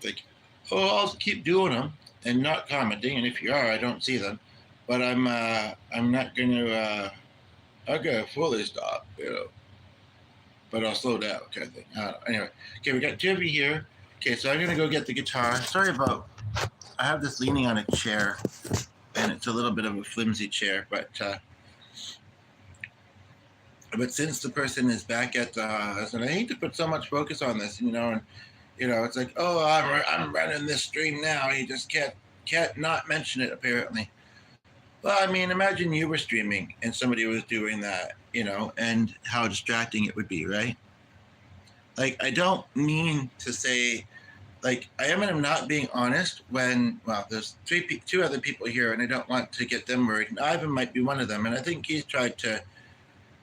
Like, oh, I'll keep doing them and not commenting, and if you are, I don't see them. But I'm not going to. I'm gonna fully stop, you know. But I'll slow down, kind of thing. Anyway, okay, we got 2 of you here. Okay, so I'm gonna go get the guitar. Sorry about. I have this leaning on a chair, and it's a little bit of a flimsy chair, but since the person is back at the house, and I hate to put so much focus on this, you know, and you know, it's like, oh, I'm running this stream now. You just can't not mention it apparently. Well, I mean, imagine you were streaming and somebody was doing that, you know, and how distracting it would be, right? Like, I don't mean to say, like, I am not being honest when, well, there's 2 other people here, and I don't want to get them worried. And Ivan might be one of them, and I think he's tried to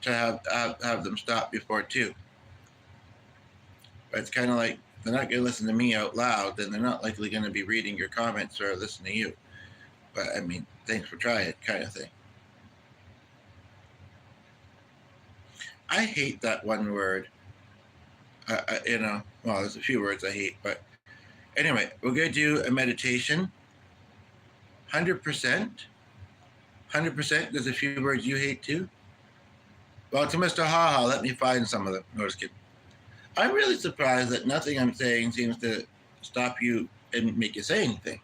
have them stop before too. But it's kind of like they're not going to listen to me out loud, then they're not likely going to be reading your comments or listening to you. But I mean, thanks for trying it, kind of thing. I hate that one word. You know, well, there's a few words I hate, but anyway, we're going to do a meditation. 100%. 100%. There's a few words you hate too. Well, to Mr. Haha, let me find some of them. No, just kidding. I'm really surprised that nothing I'm saying seems to stop you and make you say anything.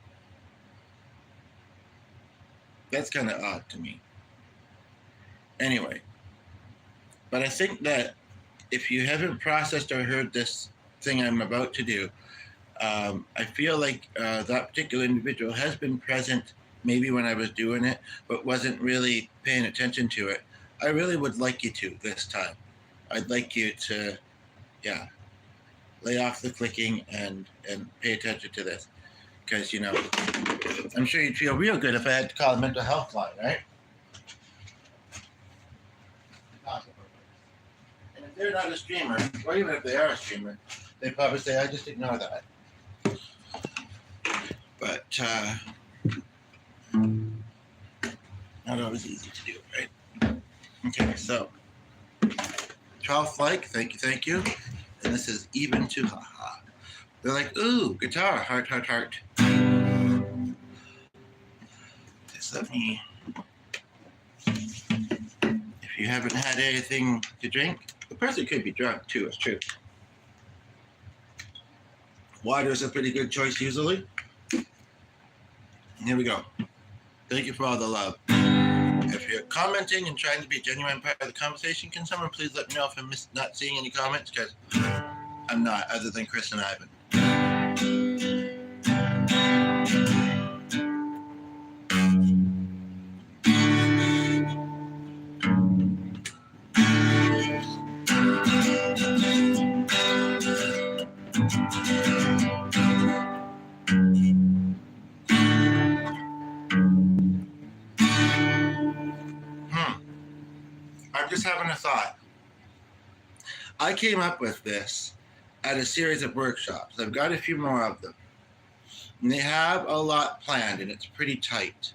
That's kind of odd to me. Anyway, but I think that if you haven't processed or heard this thing I'm about to do, I feel like that particular individual has been present maybe when I was doing it, but wasn't really paying attention to it. I really would like you to this time. I'd like you to, yeah, lay off the clicking and pay attention to this. Because, you know, I'm sure you'd feel real good if I had to call a mental health line, right? And if they're not a streamer, or even if they are a streamer, they probably say, I just ignore that. But not always easy to do, right? Okay, so 12th like, thank you. And this is even to haha. They're like, ooh, guitar, heart, heart, heart. Just let me, if you haven't had anything to drink, the person could be drunk too, it's true. Water is a pretty good choice usually. Here we go. Thank you for all the love. If you're commenting and trying to be a genuine part of the conversation, can someone please let me know if I'm not seeing any comments? Because I'm not, other than Chris and Ivan. I'm just having a thought. I came up with this at a series of workshops. I've got a few more of them. And they have a lot planned, and it's pretty tight.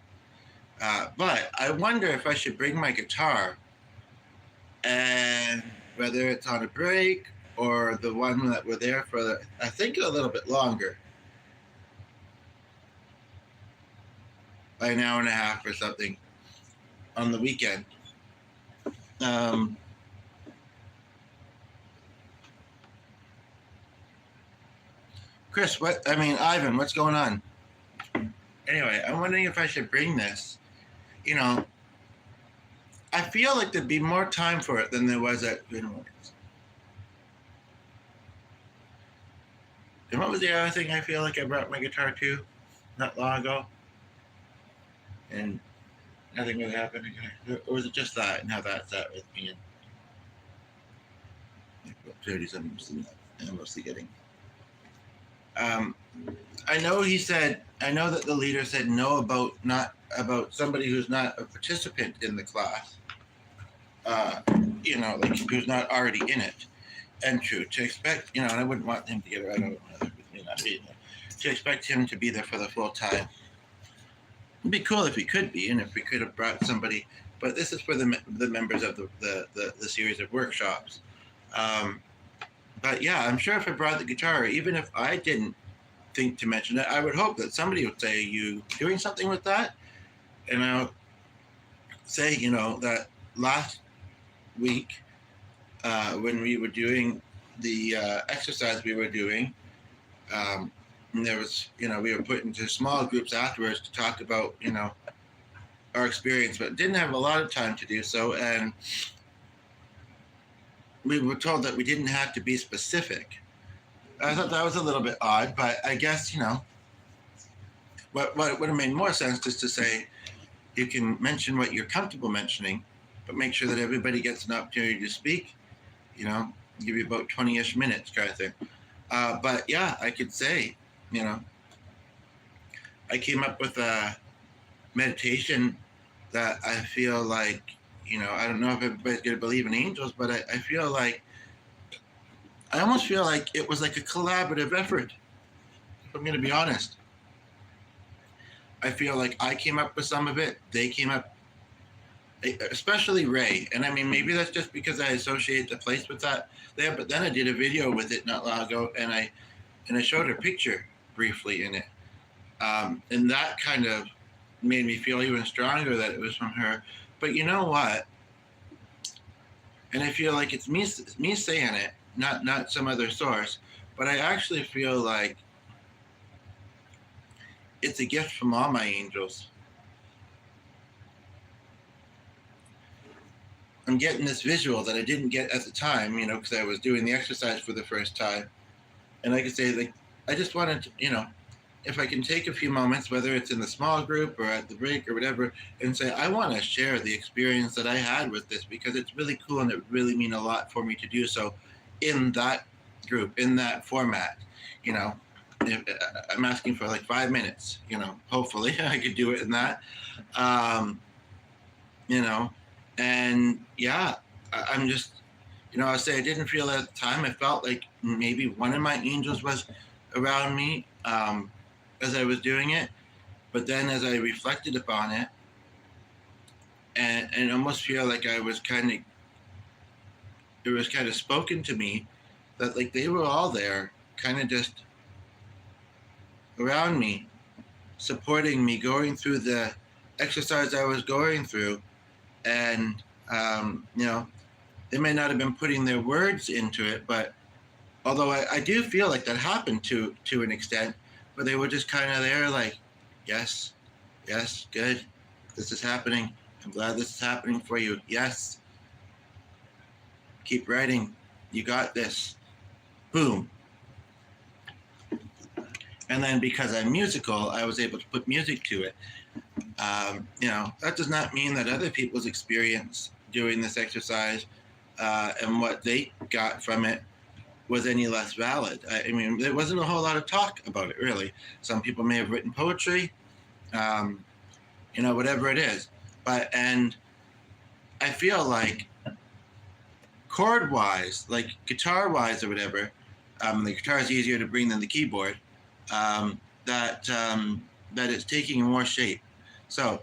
But I wonder if I should bring my guitar, and whether it's on a break or the one that we're there for, I think a little bit longer, by an hour and a half or something on the weekend. Chris, Ivan, what's going on? Anyway, I'm wondering if I should bring this. You know, I feel like there'd be more time for it than there was at Twin Woods. And what was the other thing I feel like I brought my guitar to not long ago? And nothing really happened. Or was it just that? And how that sat with me? And 30-something, I'm mostly getting. I know that the leader said no about somebody who's not a participant in the class, like who's not already in it. And true, to expect, and I wouldn't want him to get right over with me not being there. To expect him to be there for the full time. It'd be cool if he could be, and if we could have brought somebody, but this is for the members of the series of workshops. But yeah, I'm sure if I brought the guitar, even if I didn't think to mention it, I would hope that somebody would say, you doing something with that? And I'll say, that last week when we were doing the exercise we were doing, and there was, we were put into small groups afterwards to talk about, our experience, but didn't have a lot of time to do so. And we were told that we didn't have to be specific. I thought that was a little bit odd, but I guess, what would have made more sense is to say you can mention what you're comfortable mentioning, but make sure that everybody gets an opportunity to speak, give you about 20-ish minutes kind of thing. But yeah, I could say, I came up with a meditation that I feel like, I don't know if everybody's going to believe in angels, but I almost feel like it was like a collaborative effort, if I'm going to be honest. I feel like I came up with some of it. They came up, especially Ray. And I mean, maybe that's just because I associate the place with that there, but then I did a video with it not long ago, and I showed her picture briefly in it. And that kind of made me feel even stronger that it was from her. But you know what? And I feel like it's me saying it, not some other source, but I actually feel like it's a gift from all my angels. I'm getting this visual that I didn't get at the time, because I was doing the exercise for the first time. And I could say, like, I just wanted to, if I can take a few moments, whether it's in the small group or at the break or whatever, and say, I want to share the experience that I had with this, because it's really cool and it really mean a lot for me to do so in that group, in that format, I'm asking for like 5 minutes. Hopefully I could do it in that. Um, and yeah, I'm just, I say I didn't feel at the time. I felt like maybe one of my angels was around me as I was doing it. But then as I reflected upon it, and almost feel like it was kind of spoken to me that like they were all there, kind of just around me, supporting me, going through the exercise I was going through. And, they may not have been putting their words into it, but although I do feel like that happened to an extent, but they were just kind of there like, yes, yes, good. This is happening. I'm glad this is happening for you. Yes. Keep writing. You got this. Boom. And then because I'm musical, I was able to put music to it. That does not mean that other people's experience doing this exercise and what they got from it was any less valid. I mean, there wasn't a whole lot of talk about it, really. Some people may have written poetry, whatever it is. And I feel like chord-wise, like guitar-wise or whatever, the guitar is easier to bring than the keyboard, that it's taking more shape. So,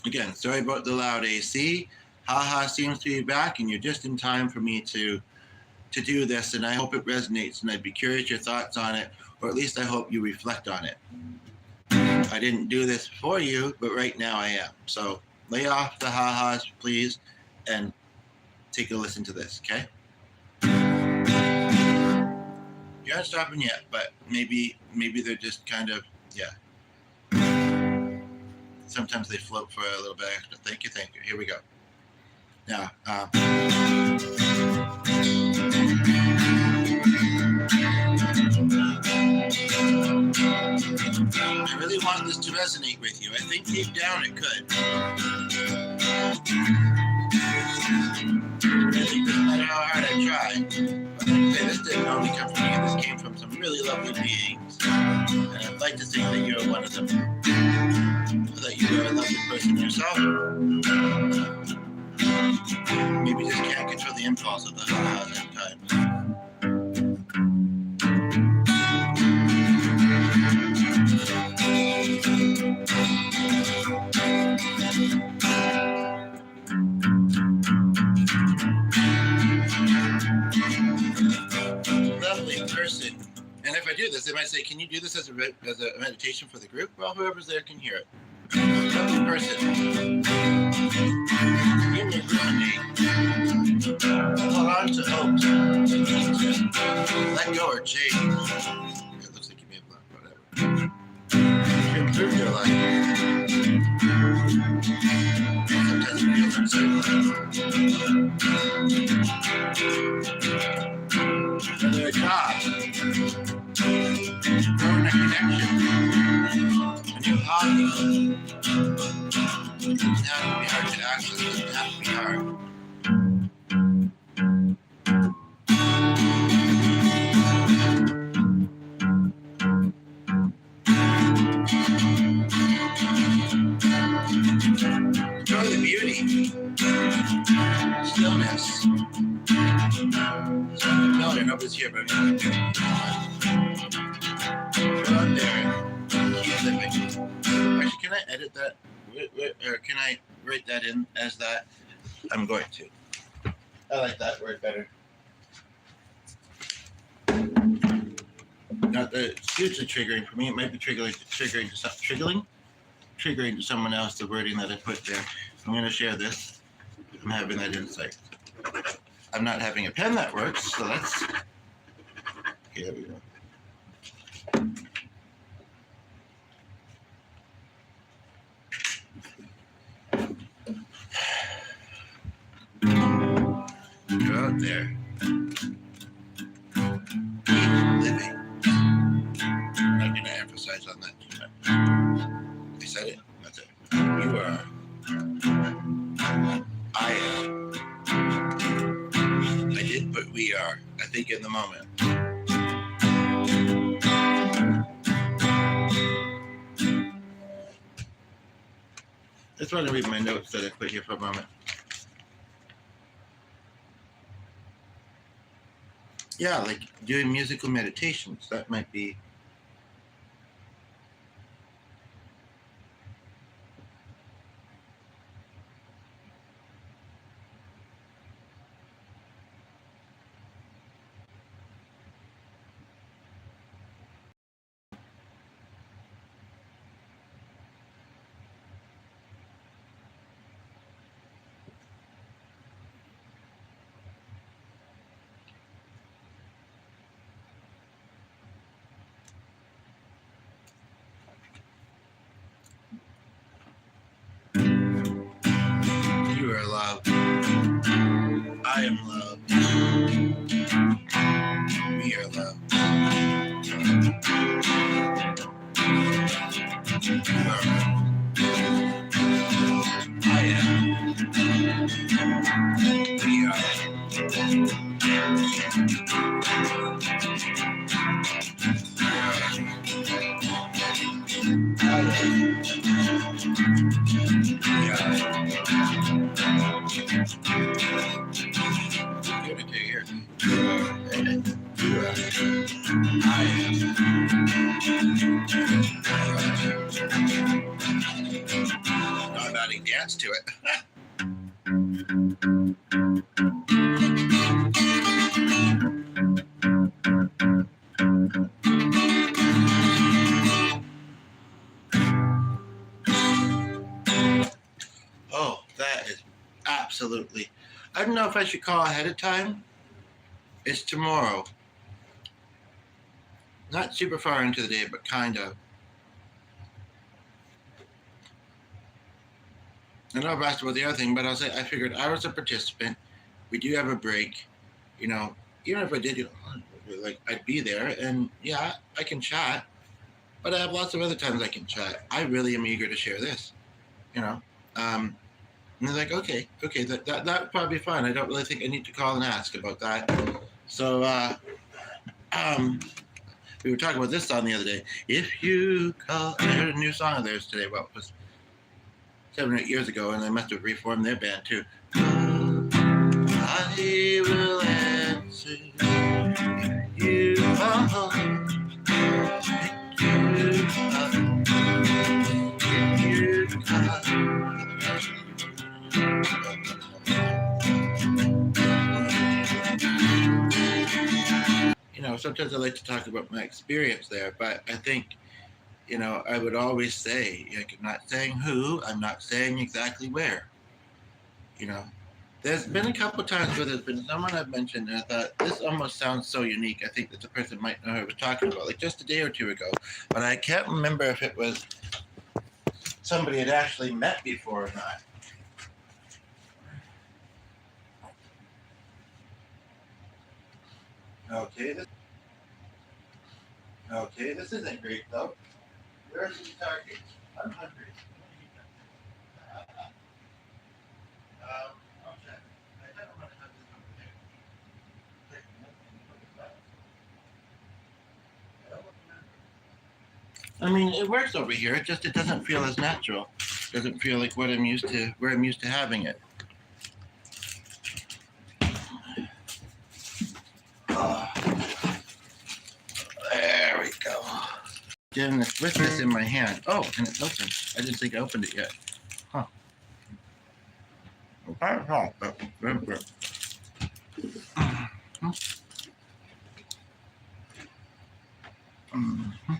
again, sorry about the loud AC. Haha seems to be back, and you're just in time for me to do this, and I hope it resonates, and I'd be curious your thoughts on it, or at least I hope you reflect on it. I didn't do this for you, but right now I am. So lay off the ha-has, please, and take a listen to this, okay? You aren't stopping yet, but maybe they're just kind of, yeah. Sometimes they float for a little bit extra. Thank you. Here we go. Now, I really want this to resonate with you. I think deep down it could. Really, no matter how hard I try. But this didn't only come from me. This came from some really lovely beings. And I'd like to think that you're one of them. That you are a lovely person yourself. Maybe just can't control the impulse of the ha-ha sometimes. Lovely person. And if I do this, they might say, can you do this as a meditation for the group? Well, whoever's there can hear it. Lovely person. You may ruminate. Hold on to hopes. Let go or change. It looks like you may have left, whatever. To improve your life. Sometimes it feels uncertain. Another job. Growing a connection. A new hobby. It doesn't have to be hard to access. It doesn't have to be hard. Enjoy the beauty. Stillness. No, I nobody's here, but I'm going to go out there and keep living. Actually, can I edit that? Or can I write that in as that? I'm going to. I like that word better. Not that it's hugely triggering for me. It might be triggering to someone else, the wording that I put there. I'm going to share this. I'm having that insight. I'm not having a pen that works, so that's... Here we go. Go out there. Keep living. I'm not going to emphasize on that too much. I said it. That's it. You are. I am. I did put we are, I think, in the moment. just want to read my notes that I put here for a moment. Yeah, like doing musical meditations. That might be. You are loved. I am loved. We are loved. You are loved. I am. We are. I'm adding dance to it. Oh, that is absolutely. I don't know if I should call ahead of time. It's tomorrow. Not super far into the day, but kind of. I know I've asked about the other thing, but I'll say I figured I was a participant. We do have a break. You know, even if I did, like I'd be there, and yeah, I can chat. But I have lots of other times I can chat. I really am eager to share this. You know, and they're like, okay, that probably be fine. I don't really think I need to call and ask about that. So, we were talking about this song the other day. If you call, I heard a new song of theirs today. Well, it was 7 or 8 years ago, and they must have reformed their band too. I will answer you. You know, sometimes I like to talk about my experience there, but I think, you know, I would always say, like, I'm not saying who, I'm not saying exactly where. You know, there's been a couple times where there's been someone I've mentioned, and I thought, this almost sounds so unique. I think that the person might know who I was talking about, like just a day or two ago. But I can't remember if it was somebody I'd actually met before or not. Okay, this isn't great though. Where's the target? I'm hungry. Okay. I don't want to have this over there. I mean, it works over here. It just it doesn't feel as natural. It doesn't feel like what I'm used to, where I'm used to having it. Oh, there we go. Getting this with this in my hand. Oh, and it's open. I didn't think I opened it yet. Huh. Quite hot, but very good. Mm-hmm.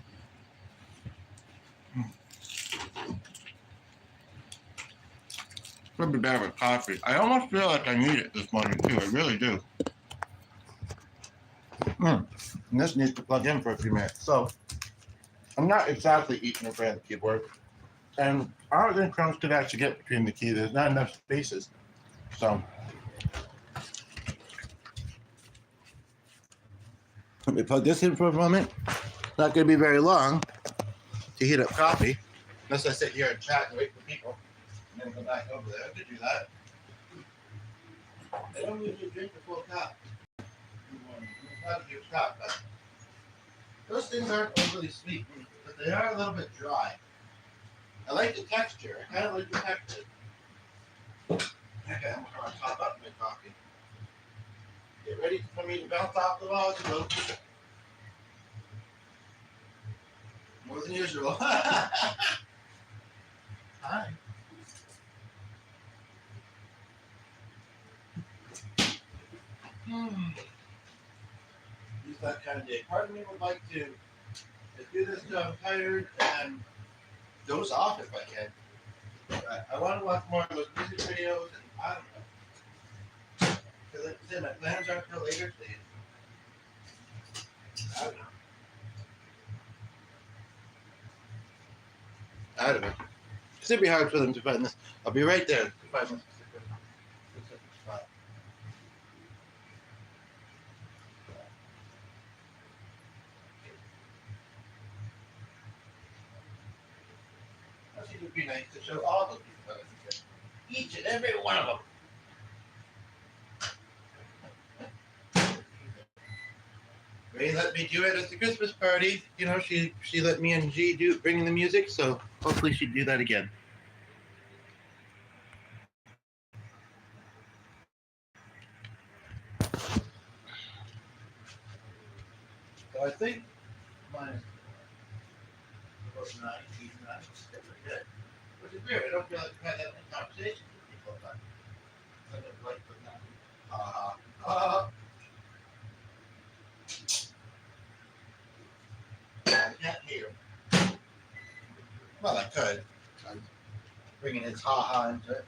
Could be better with coffee. I almost feel like I need it this morning too. I really do. And this needs to plug in for a few minutes. So I'm not exactly eating away at the keyboard. And I don't think crumbs could actually get between the key. There's not enough spaces. So let me plug this in for a moment. Not going to be very long to heat up coffee. Unless I sit here and chat and wait for people. And then go back over there. I could do that. I don't usually drink the full cup. Not a huge cup, but those things aren't overly sweet, but they are a little bit dry. I like the texture. I kind of like the texture. Okay, I'm gonna top up my coffee. Get ready for me to bounce off the walls, folks. More than usual. Hi. It's that kind of day. Part of me would like to do this till I'm tired and doze off if I can. I want to watch more of those music videos, and I don't know. Because like I said, my plans aren't till later today. I don't know. I don't know. It's gonna be hard for them to find this. I'll be right there to find this specific spot. I think it would be nice to show all those people. Each and every one of them. Ray let me do it at the Christmas party. You know, she let me and G do bring the music, so hopefully she'd do that again. So I think mine is about 9, good. Which is weird. I don't feel like I've had that many conversations with people about it. I don't like putting that. I can't hear. Well, I could. I'm bringing his ha into it.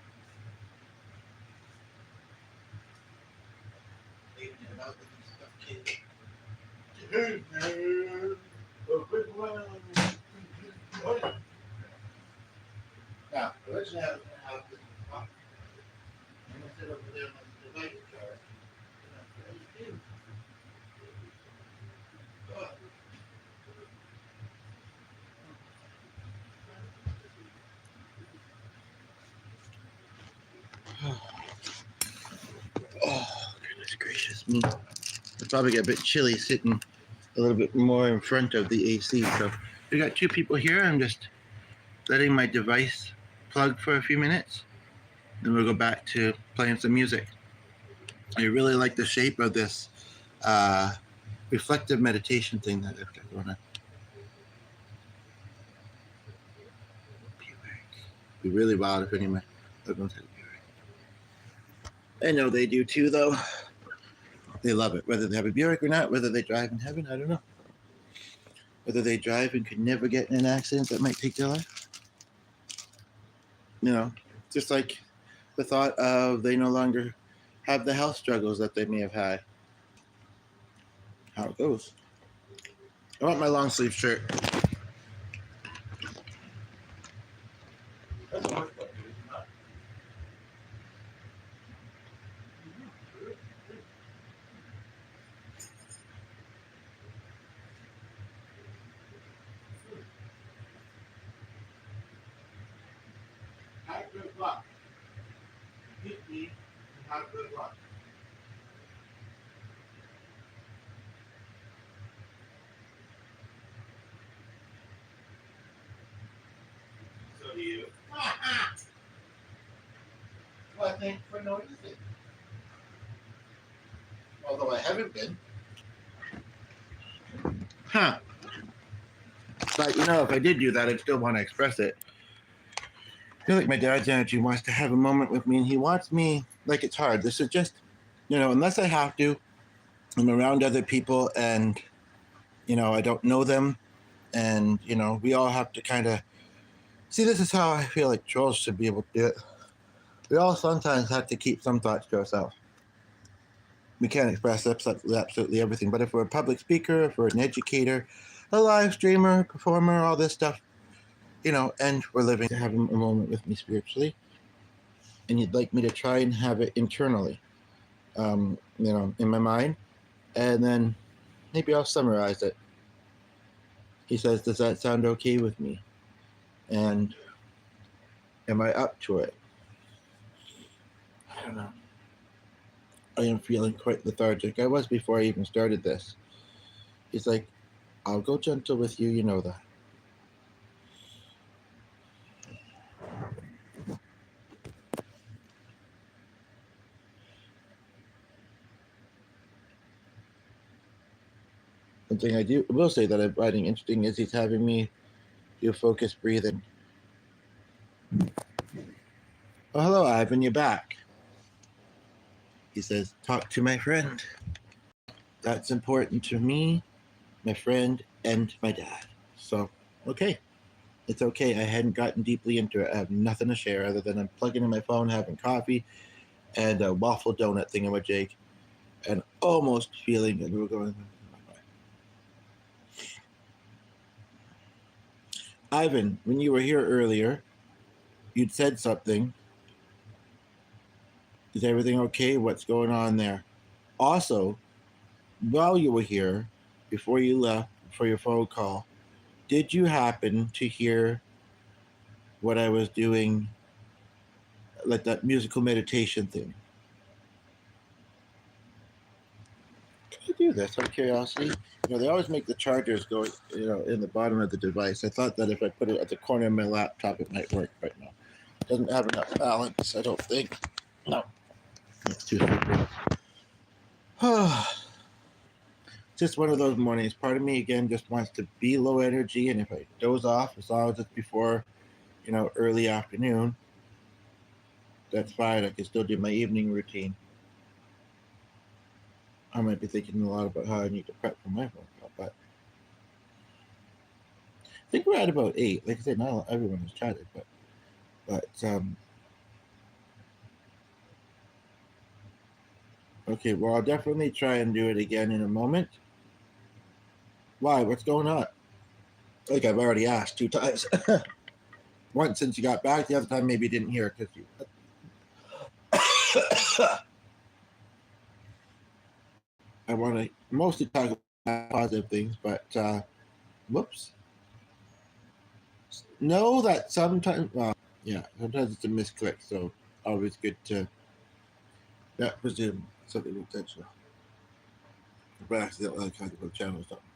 Leaving it out with these stuff kids. Now, originally I was going to have this box. I'm going to sit over there on the device jar. Oh, goodness gracious me. It's probably get a bit chilly sitting a little bit more in front of the AC. So we got 2 people here. I'm just letting my device plug for a few minutes. Then we'll go back to playing some music. I really like the shape of this reflective meditation thing that I've got going on. It'd be really wild if any of my loved ones had a Buick. I know they do too, though. They love it. Whether they have a Buick or not, whether they drive in heaven, I don't know. Whether they drive and could never get in an accident that might take their life. You know, just like the thought of they no longer have the health struggles that they may have had. How it goes. I want my long sleeve shirt. That's what have good luck. Meet me and have good luck. So do you. Well, I think for noticing. Although I haven't been. Huh. But you know, if I did do that, I'd still want to express it. I feel like my dad's energy wants to have a moment with me, and he wants me like it's hard. This is just, you know, unless I have to, I'm around other people, and you know, I don't know them, and you know, we all have to kind of see. This is how I feel like trolls should be able to do it. We all sometimes have to keep some thoughts to ourselves. We can't express absolutely everything, but if we're a public speaker, if we're an educator, a live streamer, performer, all this stuff, you know, and we're living to have a moment with me spiritually, and you'd like me to try and have it internally, you know, in my mind, and then maybe I'll summarize it. He says, does that sound okay with me? And am I up to it? I don't know. I am feeling quite lethargic. I was before I even started this. He's like, I'll go gentle with you, you know that. One thing I will say that I'm finding interesting is he's having me do focused breathing. Oh, hello, Ivan, you're back. He says, talk to my friend. That's important to me, my friend, and my dad. So, okay. It's okay. I hadn't gotten deeply into it. I have nothing to share other than I'm plugging in my phone, having coffee, and a waffle donut thingamajig, and almost feeling that we were going. Ivan, when you were here earlier, you'd said something. Is everything okay? What's going on there? Also, while you were here, before you left for your phone call, did you happen to hear what I was doing, like that musical meditation thing? Can you do this out of curiosity? They always make the chargers go, in the bottom of the device. I thought that if I put it at the corner of my laptop, it might work, but no. It doesn't have enough balance, I don't think. No, it's too stupid. Just one of those mornings. Part of me, again, just wants to be low energy, and if I doze off, as long as it's before, early afternoon, that's fine. I can still do my evening routine. I might be thinking a lot about how I need to prep for my workout, but I think we're at about 8. Like I said, not everyone has chatted, but okay. Well, I'll definitely try and do it again in a moment. Why? What's going on? Like I've already asked 2 times. Once since you got back, the other time maybe you didn't hear because you. I want to mostly talk about positive things, but whoops. Know that sometimes, yeah, sometimes it's a misclick, so always good to not presume something intentional. By accident, like kind of a channel or something.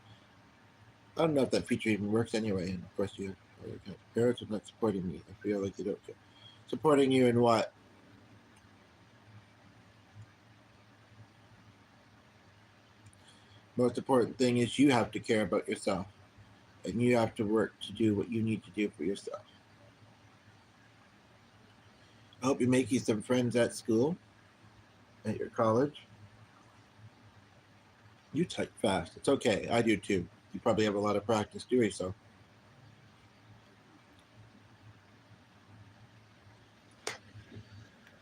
I don't know if that feature even works anyway, and of course, parents are not supporting me. I feel like they don't care. Supporting you in what? Most important thing is you have to care about yourself, and you have to work to do what you need to do for yourself. I hope you make you some friends at school, at your college. You type fast. It's okay. I do too. You probably have a lot of practice doing so.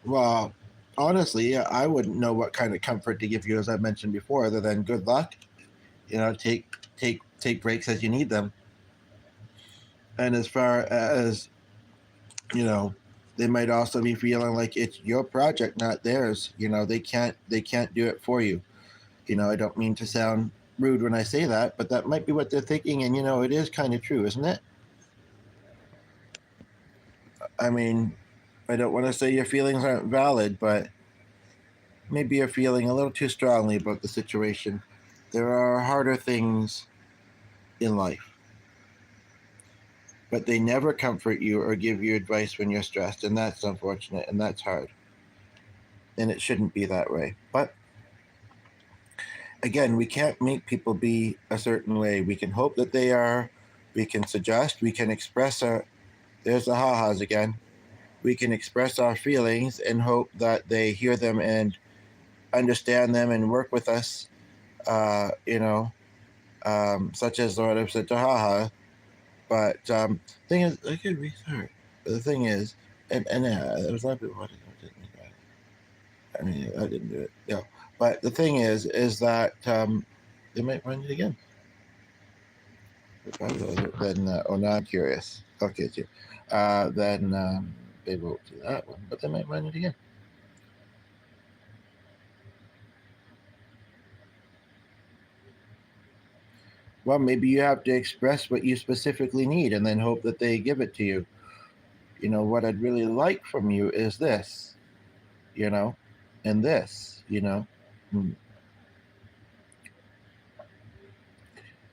Well, honestly, I wouldn't know what kind of comfort to give you, as I mentioned before, other than good luck. Take breaks as you need them. And as far as you know, they might also be feeling like it's your project, not theirs. They can't do it for you. I don't mean to sound rude when I say that, but that might be what they're thinking, and it is kind of true, isn't it? I mean, I don't want to say your feelings aren't valid, but maybe you're feeling a little too strongly about the situation. There are harder things in life, but they never comfort you or give you advice when you're stressed, and that's unfortunate and that's hard. And it shouldn't be that way. But again, we can't make people be a certain way. We can hope that they are, we can suggest, we can express our, there's the ha-has again. We can express our feelings and hope that they hear them and understand them and work with us, uh, you know, such as Lord have said to haha. But thing is, I could restart. But the thing is, and there was a lot of people watching. I mean, I didn't do it. Yeah, but the thing is that they might run it again. Then, oh, now I'm curious. Okay, too. Then they won't do that one, but they might run it again. Well, maybe you have to express what you specifically need and then hope that they give it to you. What I'd really like from you is this, you know, and this. Mm,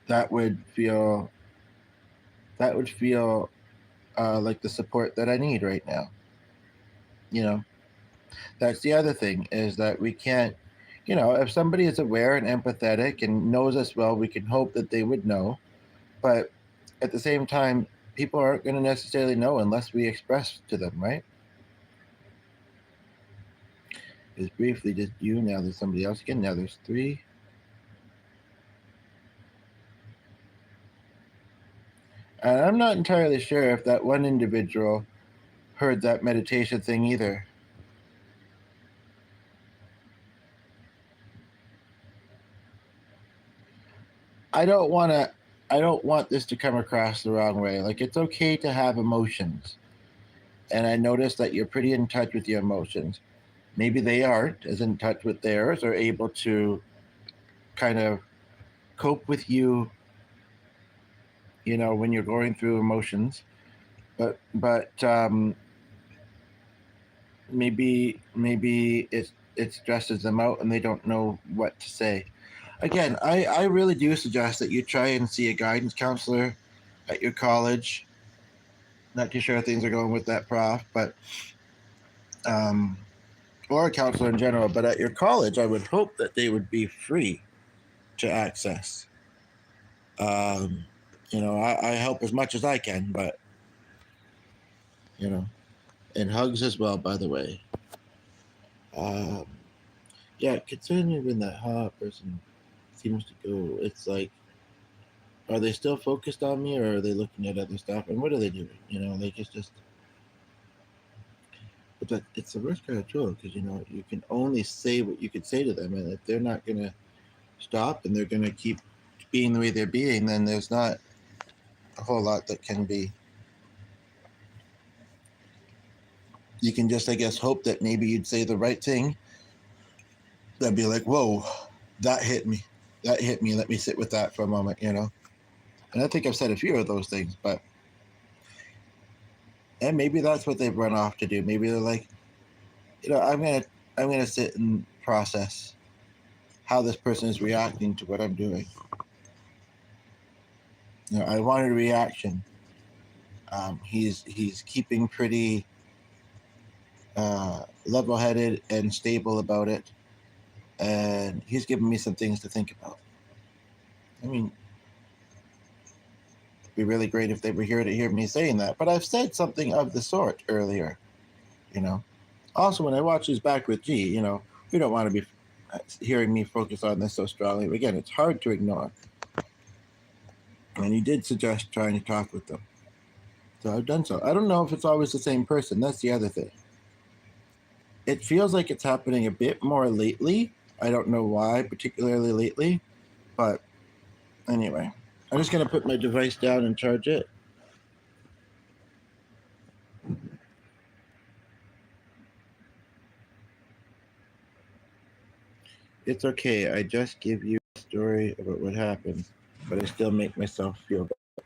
That would feel that would feel like the support that I need right now. You know, that's the other thing is that we can't. if somebody is aware and empathetic and knows us well, we can hope that they would know. But at the same time, people aren't going to necessarily know unless we express to them, right? It's briefly just you. Now there's somebody else again. Now there's three. And I'm not entirely sure if that one individual heard that meditation thing either. I don't want to. I don't want this to come across the wrong way. Like, it's okay to have emotions, and I notice that you're pretty in touch with your emotions. Maybe they aren't as in touch with theirs or able to kind of cope with you, when you're going through emotions. But maybe it stresses them out and they don't know what to say. Again, I really do suggest that you try and see a guidance counselor at your college. Not too sure how things are going with that prof, but um, or a counselor in general. But at your college, I would hope that they would be free to access. Um, I help as much as I can, but you know, and hugs as well. By the way, um, yeah, concerning when that hot person seems to go, it's like, are they still focused on me, or are they looking at other stuff? And what are they doing? Like, it's just, but it's the worst kind of tool because you can only say what you could say to them, and if they're not gonna stop and they're gonna keep being the way they're being, then there's not a whole lot that can be. You can just, I guess, hope that maybe you'd say the right thing. That'd be like, whoa, that hit me. That hit me. Let me sit with that for a moment. And I think I've said a few of those things, and maybe that's what they've run off to do. Maybe they're like, I'm gonna sit and process how this person is reacting to what I'm doing. I wanted a reaction. He's keeping pretty level-headed and stable about it, and he's giving me some things to think about. I mean, it'd be really great if they were here to hear me saying that, but I've said something of the sort earlier. You know. Also, when I watch this back with G, we don't want to be hearing me focus on this so strongly. But again, it's hard to ignore. And he did suggest trying to talk with them. So I've done so. I don't know if it's always the same person. That's the other thing. It feels like it's happening a bit more lately. I don't know why, particularly lately. But anyway, I'm just going to put my device down and charge it. It's okay. I just give you a story about what happened, but I still make myself feel bad.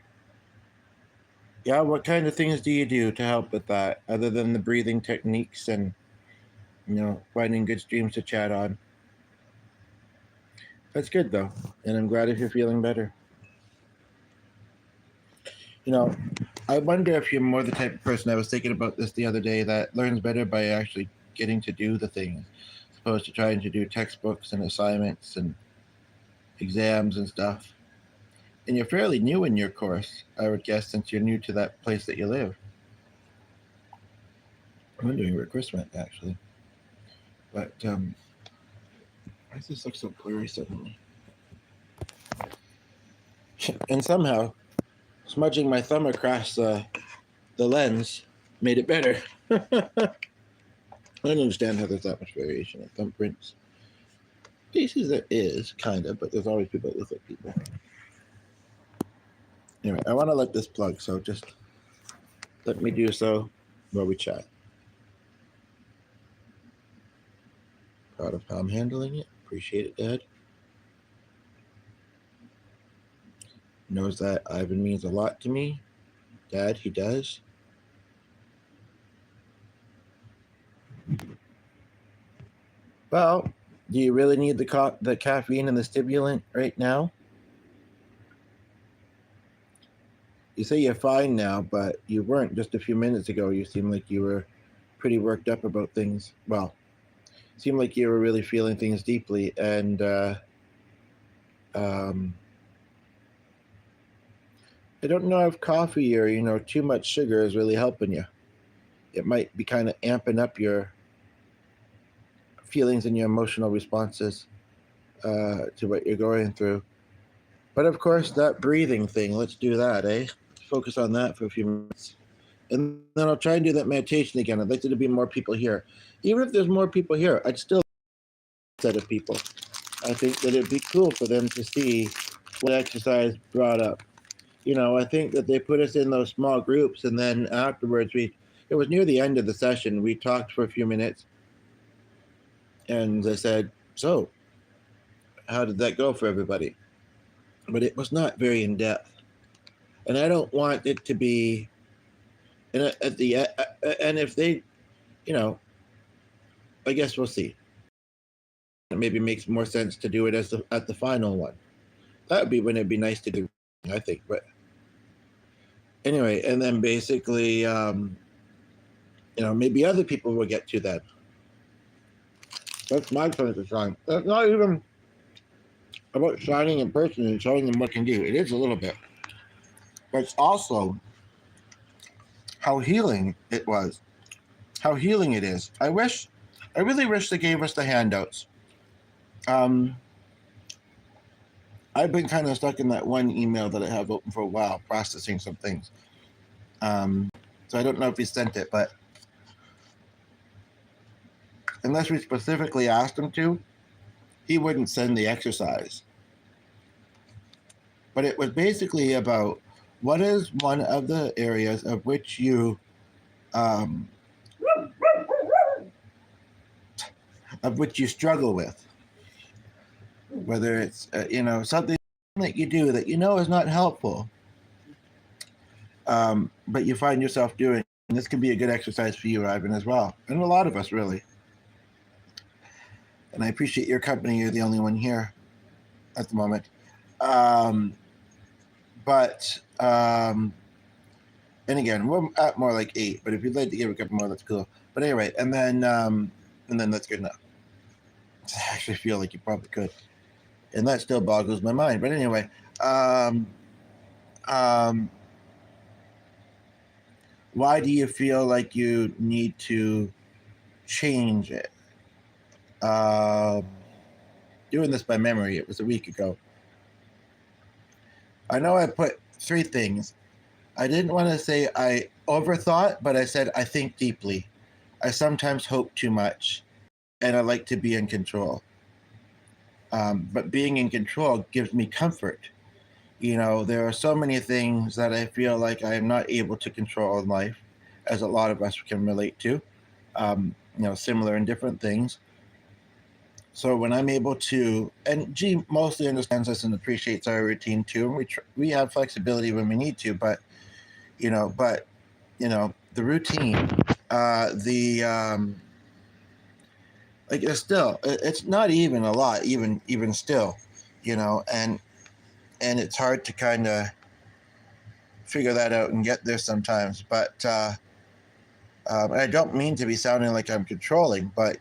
Yeah, what kind of things do you do to help with that, other than the breathing techniques and finding good streams to chat on? That's good though, and I'm glad if you're feeling better. You know, I wonder if you're more the type of person, I was thinking about this the other day, that learns better by actually getting to do the things, as opposed to trying to do textbooks and assignments and exams and stuff. And you're fairly new in your course, I would guess, since you're new to that place that you live. I'm wondering where Chris went, actually. But why does this look so blurry suddenly? And somehow, smudging my thumb across the lens made it better. I don't understand how there's that much variation in thumbprints. Pieces there is, kind of, but there's always people that look like people. Anyway, I want to let this plug, so just let me do so while we chat. Proud of how I'm handling it. Appreciate it, Dad. Knows that Ivan means a lot to me. Dad, he does. Well, do you really need the caffeine and the stimulant right now? You say you're fine now, but you weren't just a few minutes ago. You seem like you were pretty worked up about things. Well, seemed like you were really feeling things deeply, and um, I don't know if coffee or too much sugar is really helping you. It might be kind of amping up your feelings and your emotional responses to what you're going through. But of course, that breathing thing, let's do that, eh? Focus on that for a few minutes. And then I'll try and do that meditation again. I'd like there to be more people here. Even if there's more people here, I'd still set of people. I think that it'd be cool for them to see what exercise brought up. I think that they put us in those small groups, and then afterwards, it was near the end of the session, we talked for a few minutes, and I said, so, how did that go for everybody? But it was not very in depth. And I don't want it to be, and at the and if they, you know, I guess we'll see. It maybe makes more sense to do it at the final one. That would be when it'd be nice to do, I think. But anyway, and then basically, maybe other people will get to that. That's my turn to shine. That's not even about shining in person and showing them what can do. It is a little bit, but it's also how healing it was, how healing it is. I really wish they gave us the handouts. Um, I've been kind of stuck in that one email that I have open for a while, processing some things. So I don't know if he sent it, but unless we specifically asked him to, he wouldn't send the exercise. But it was basically about what is one of the areas of which you um, struggle with, whether it's something that you do that is not helpful, but you find yourself doing. And this can be a good exercise for you, Ivan, as well, and a lot of us really. And I appreciate your company. You're the only one here at the moment. But and again, we're at more like 8. But if you'd like to give a couple more, that's cool. But anyway, and then that's good enough. I actually feel like you probably could, and that still boggles my mind. But anyway, why do you feel like you need to change it? Doing this by memory, it was a week ago. I know I put 3 things. I didn't want to say I overthought, but I said I think deeply. I sometimes hope too much, and I like to be in control. But being in control gives me comfort. There are so many things that I feel like I am not able to control in life, as a lot of us can relate to, similar and different things. So when I'm able to, and G mostly understands us and appreciates our routine too, and we have flexibility when we need to, but the routine, like it's not even a lot, even still, and it's hard to kind of figure that out and get there sometimes. But I don't mean to be sounding like I'm controlling, but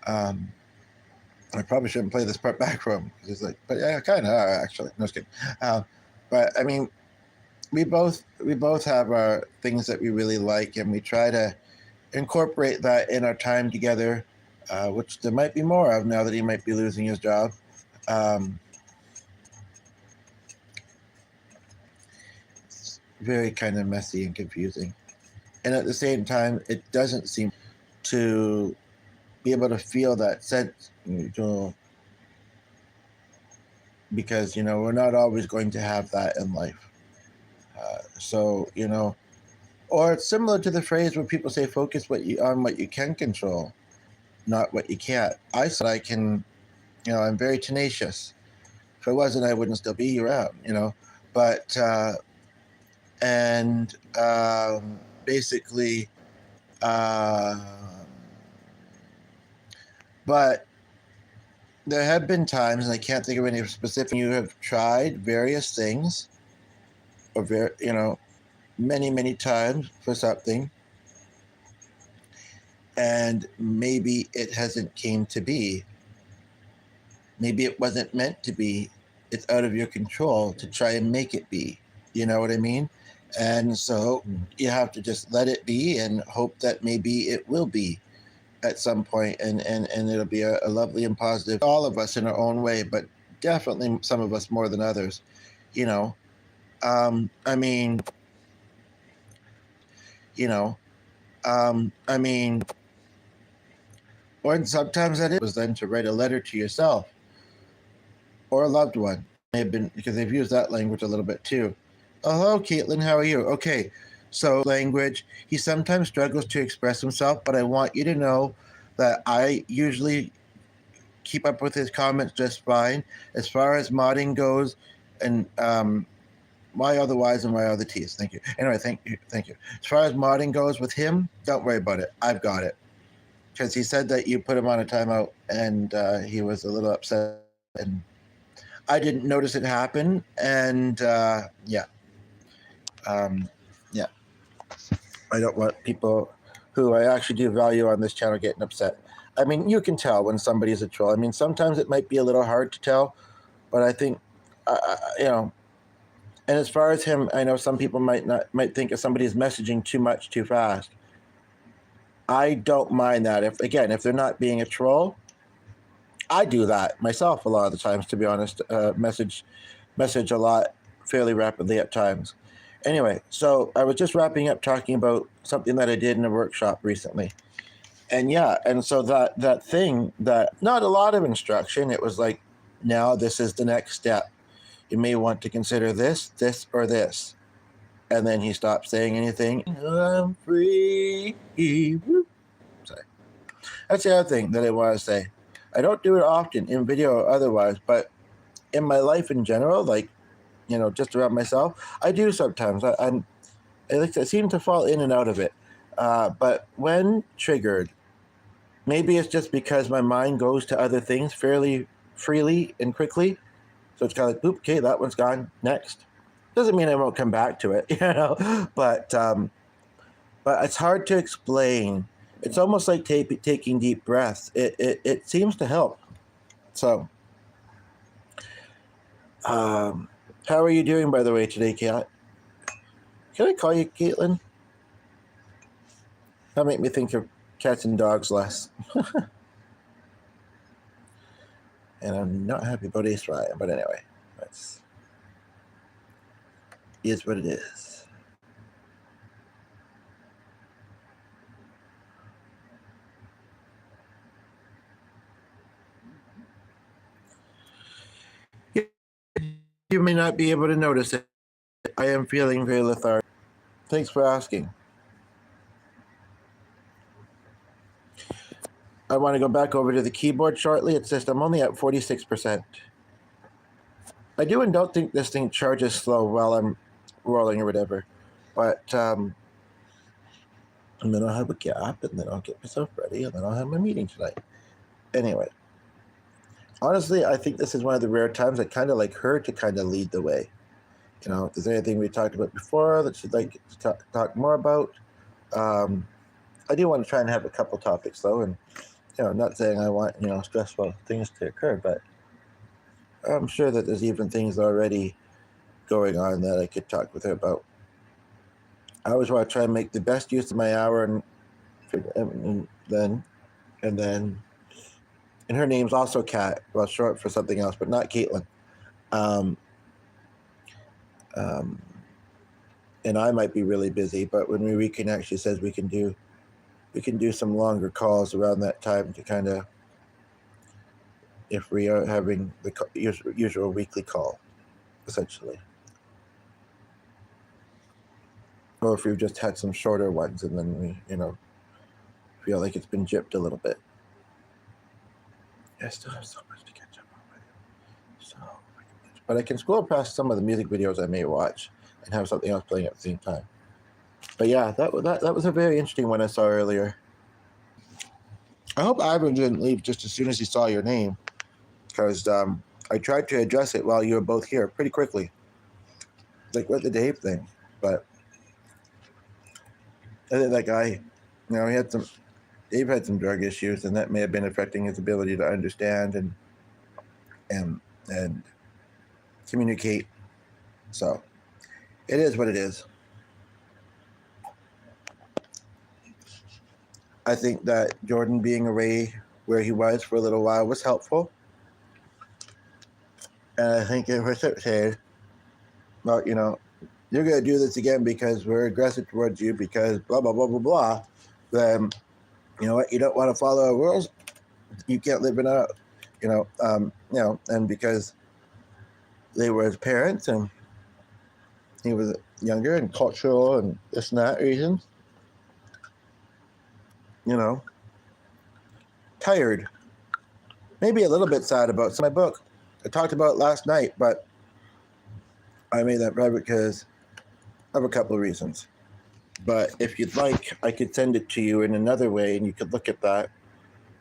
I probably shouldn't play this part back from because it's like, but yeah, kind of are actually. No, just kidding. But I mean, we both have our things that we really like, and we try to incorporate that in our time together, which there might be more of now that he might be losing his job. It's very kind of messy and confusing, and at the same time, it doesn't seem to be able to feel that sense, because we're not always going to have that in life. So or it's similar to the phrase where people say, "Focus on what you can control, not what you can't." I said I can. I'm very tenacious. If I wasn't, I wouldn't still be around. But and basically, uh, but there have been times, and I can't think of any specific. You have tried various things, or many times for something, and maybe it hasn't came to be. Maybe it wasn't meant to be. It's out of your control to try and make it be. You know what I mean? And so you have to just let it be and hope that maybe it will be at some point, and it'll be a lovely and positive, all of us in our own way, but definitely some of us more than others, you know. I mean, you know, I mean, or sometimes that was then to write a letter to yourself or a loved one. May have been because they've used that language a little bit too. Oh, hello, Caitlin. How are you? Okay, so language. He sometimes struggles to express himself, but I want you to know that I usually keep up with his comments just fine. As far as modding goes, and why otherwise and why other T's. Thank you. Anyway, thank you. As far as modding goes with him, don't worry about it. I've got it. Because he said that you put him on a timeout, and he was a little upset, and I didn't notice it happen, and um, yeah. I don't want people who I actually do value on this channel getting upset. I mean, you can tell when somebody's a troll. I mean, sometimes it might be a little hard to tell, but I think, you know. And as far as him, I know some people might think if somebody's messaging too much too fast. I don't mind that. If they're not being a troll, I do that myself a lot of the times. To be honest, message a lot fairly rapidly at times. Anyway, so I was just wrapping up talking about something that I did in a workshop recently. And yeah, and so that thing, that not a lot of instruction, it was like, now this is the next step. You may want to consider this, or this. And then he stopped saying anything. I'm free. Sorry. That's the other thing that I want to say. I don't do it often in video or otherwise, but in my life in general, like, you know, just around myself, I do sometimes. I seem to fall in and out of it. But when triggered, maybe it's just because my mind goes to other things fairly freely and quickly. So it's kind of like, oop, okay, that one's gone. Next. Doesn't mean I won't come back to it, you know. But it's hard to explain. It's almost like taking deep breaths. It seems to help. So, how are you doing, by the way, today, Kat? Can I call you Caitlin? That make me think of cats and dogs less. And I'm not happy about Ace Ryan, but anyway, that's is what it is. You may not be able to notice it. I am feeling very lethargic. Thanks for asking. I want to go back over to the keyboard shortly. It's just I'm only at 46%. I do and don't think this thing charges slow while I'm rolling or whatever. But and then I'll have a gap, and then I'll get myself ready, and then I'll have my meeting tonight. Anyway, honestly, I think this is one of the rare times I kind of like her to kind of lead the way. You know, if there's anything we talked about before that she'd like to talk more about, I do want to try and have a couple topics though, and you know, not saying I want, you know, stressful things to occur, but I'm sure that there's even things already going on that I could talk with her about. I always want to try and make the best use of my hour, and then, and her name's also Kat, well, short for something else, but not Caitlin. And I might be really busy, but when we reconnect, she says we can do some longer calls around that time to kind of, if we are having the usual weekly call, essentially. Or if we've just had some shorter ones and then we, you know, feel like it's been gypped a little bit. I still have so much to catch up on. So much. But I can scroll past some of the music videos I may watch and have something else playing at the same time. But yeah, that was a very interesting one I saw earlier. I hope Ivan didn't leave just as soon as he saw your name, because I tried to address it while you were both here pretty quickly, like with the Dave thing. But I think that guy, you know, he had some Dave had some drug issues, and that may have been affecting his ability to understand and communicate. So it is what it is. I think that Jordan being away where he was for a little while was helpful. And I think if I say, well, you know, you're going to do this again because we're aggressive towards you because blah, blah, blah, blah, blah, then, you know what, you don't want to follow our rules, you can't live in a, and because they were his parents and he was younger and cultural and this and that reasons, you know, tired, maybe a little bit sad about my book. I talked about it last night, but I made that private because of a couple of reasons. But if you'd like, I could send it to you in another way and you could look at that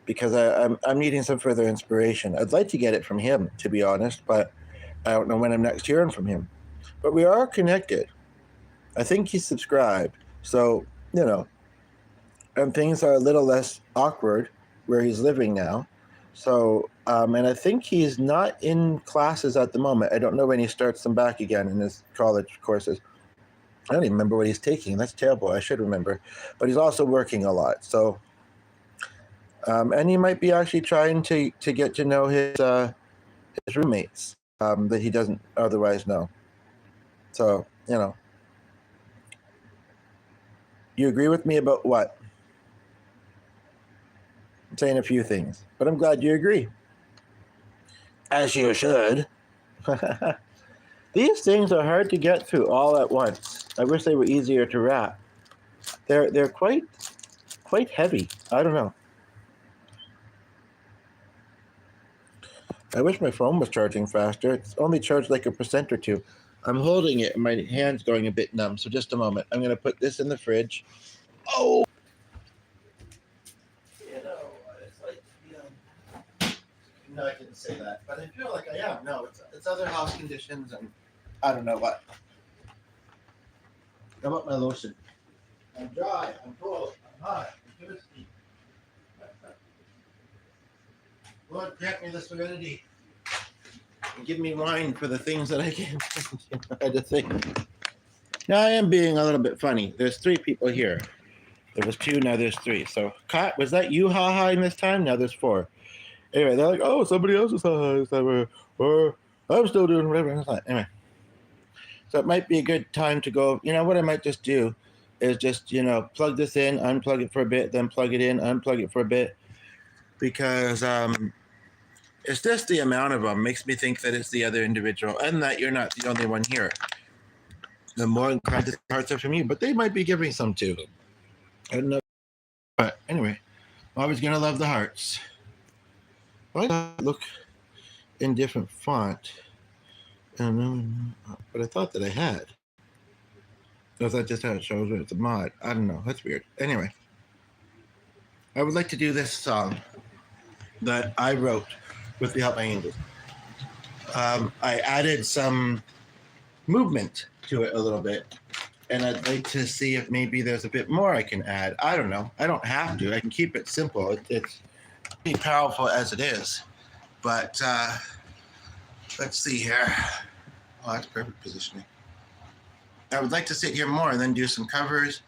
because I'm needing some further inspiration. I'd like to get it from him, to be honest, but I don't know when I'm next hearing from him. But we are connected. I think he's subscribed. So, you know, and things are a little less awkward where he's living now. So, and I think he's not in classes at the moment. I don't know when he starts them back again in his college courses. I don't even remember what he's taking. That's terrible. I should remember. But he's also working a lot. So, and he might be actually trying to get to know his roommates that he doesn't otherwise know. So, you know. You agree with me about what? I'm saying a few things, but I'm glad you agree. As you should. These things are hard to get through all at once. I wish they were easier to wrap. They're quite heavy. I don't know. I wish my phone was charging faster. It's only charged like 1% or 2. I'm holding it and my hand's going a bit numb. So just a moment. I'm going to put this in the fridge. Oh! You know, it's like, no, I didn't say that, but I feel like I am. No, it's other house conditions and I don't know what. How about my lotion? I'm dry, I'm cold, I'm hot, I'm thirsty. Lord, grant me the serenity and give me wine for the things that I can't I had to think. Now I am being a little bit funny. There's 3 people here. There was 2, now there's 3. So, Kat, was that you ha-haing this time? Now there's 4. Anyway, they're like, oh, somebody else is ha-haing, or I'm still doing whatever. Anyway. So it might be a good time to go, you know, what I might just do is just, you know, plug this in, unplug it for a bit, then plug it in, unplug it for a bit. Because it's just the amount of them makes me think that it's the other individual and that you're not the only one here. The more inclined the hearts are from you, but they might be giving some too. I don't know. But anyway, I'm always going to love the hearts. Why not look in different font? But I thought that I had. Or is that just how it shows when it's a mod? I don't know. That's weird. Anyway, I would like to do this song that I wrote with the help of my angels. I added some movement to it a little bit, and I'd like to see if maybe there's a bit more I can add. I don't know. I don't have to. I can keep it simple. It's pretty powerful as it is. But let's see here. Oh, that's perfect positioning. I would like to sit here more and then do some covers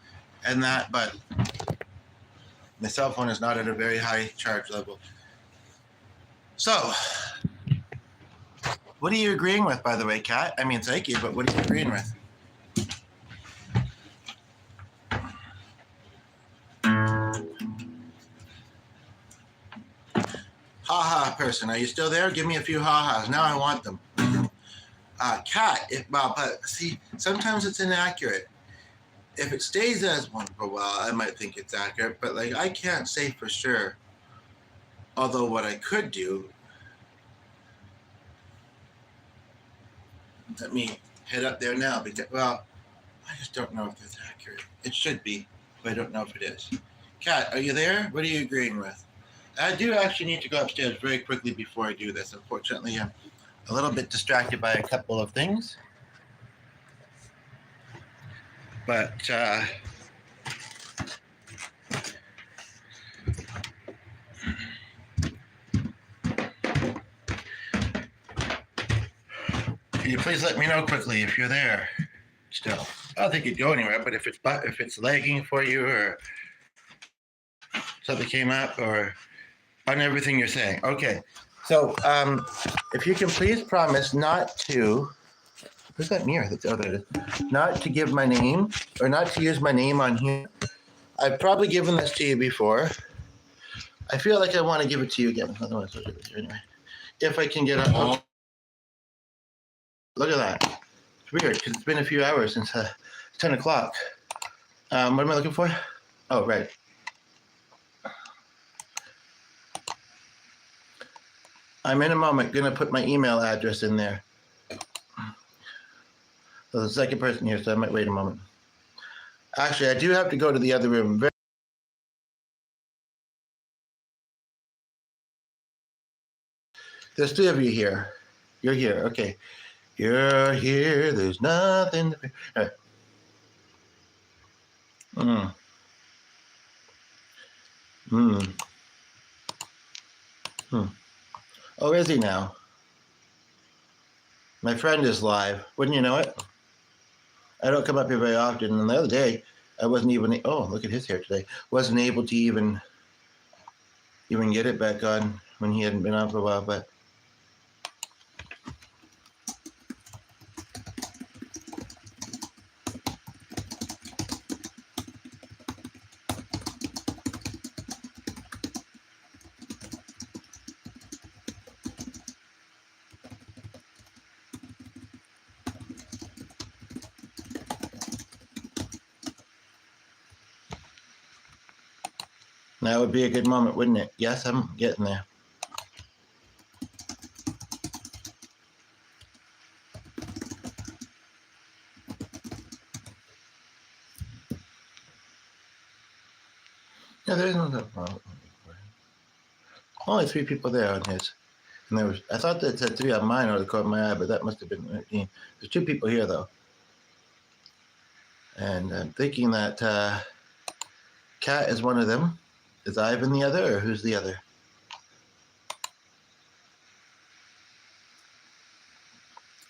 and that, but my cell phone is not at a very high charge level. So, what are you agreeing with, by the way, Kat? I mean, thank you, but what are you agreeing with? Ha-ha person, are you still there? Give me a few ha-has. Now I want them. Kat, but see, sometimes it's inaccurate. If it stays as one for a while, I might think it's accurate, but like I can't say for sure. Although what I could do, let me head up there now because, well, I just don't know if that's accurate. It should be, but I don't know if it is. Kat, are you there? What are you agreeing with? I do actually need to go upstairs very quickly before I do this. Unfortunately, I'm a little bit distracted by a couple of things. But Can you please let me know quickly if you're there still? I don't think you'd go anywhere, but if it's lagging for you or something came up or on everything you're saying. Okay. So if you can please promise not to, where's that mirror? That's, oh, there it is. Not to give my name or not to use my name on here. I've probably given this to you before. I feel like I want to give it to you again. Otherwise, I'll give it to you anyway. If I can get it. Okay. Look at that. It's weird because it's been a few hours since 10 o'clock. What am I looking for? Oh, right. I'm in a moment going to put my email address in there. So the second person here, so I might wait a moment. Actually, I do have to go to the other room. There's 3 of you here. You're here. Okay. You're here. There's nothing to fear. All right. Oh, is he now? My friend is live. Wouldn't you know it? I don't come up here very often. And the other day, I wasn't even. Oh, look at his hair today. Wasn't able to even get it back on when he hadn't been on for a while. But that would be a good moment, wouldn't it? Yes, I'm getting there. Yeah, there's no problem. Only 3 people there on his. And there was, I thought that said 3 on mine or the corner of my eye, but that must have been 13. There's 2 people here though. And I'm thinking that Kat is one of them. Is Ivan the other, or who's the other?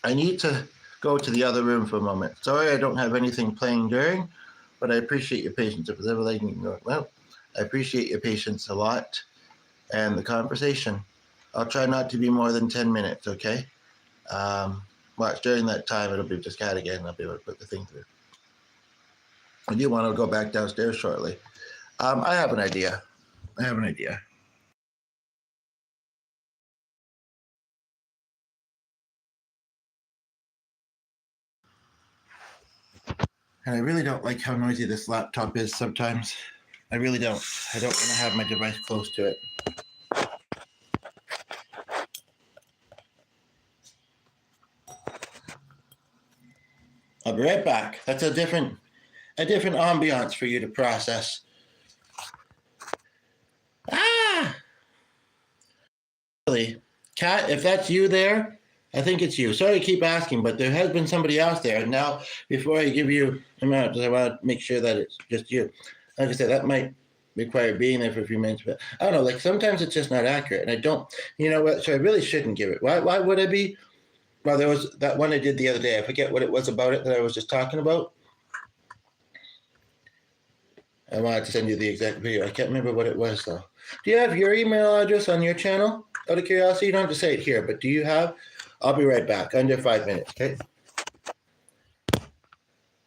I need to go to the other room for a moment. Sorry I don't have anything playing during, but I appreciate your patience. If it's ever letting you go, well, I appreciate your patience a lot and the conversation. I'll try not to be more than 10 minutes, okay? Watch, during that time, it'll be just Kat again. I'll be able to put the thing through. I do want to go back downstairs shortly. I have an idea. And I really don't like how noisy this laptop is sometimes. I really don't. I don't want to have my device close to it. I'll be right back. That's a different ambiance for you to process. Ah! Really, Kat, if that's you there, I think it's you. Sorry to keep asking, but there has been somebody else there. And now, before I give you amounts, I want to make sure that it's just you. Like I said, that might require being there for a few minutes, but I don't know. Like sometimes it's just not accurate, and I don't. You know what? So I really shouldn't give it. Why would I be? Well, there was that one I did the other day. I forget what it was about it that I was just talking about. I wanted to send you the exact video. I can't remember what it was though. Do you have your email address on your channel? Out of curiosity, you don't have to say it here, but do you have? I'll be right back. Under 5 minutes, okay?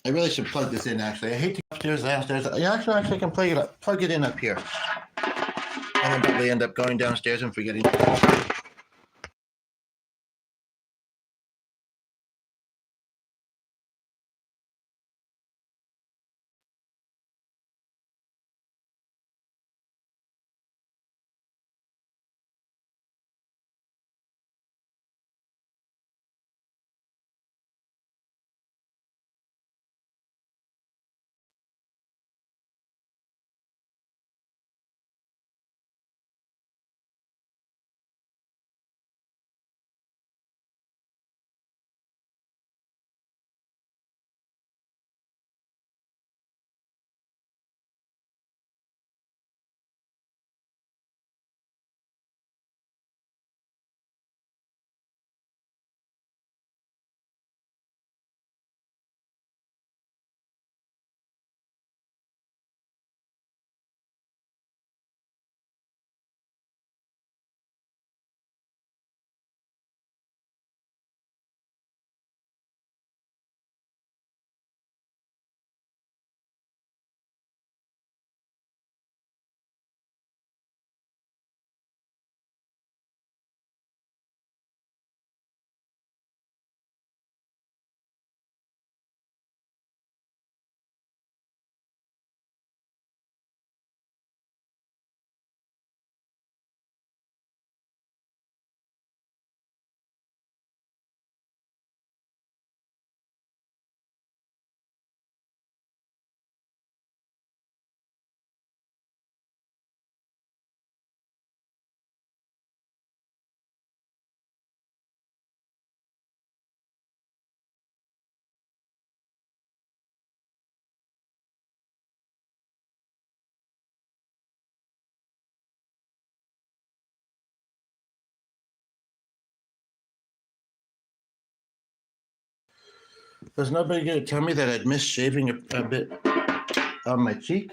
I really should plug this in. Actually, I hate to go upstairs, downstairs. I can plug it in up here, and then probably end up going downstairs and forgetting. Was nobody going to tell me that I'd missed shaving a bit on my cheek?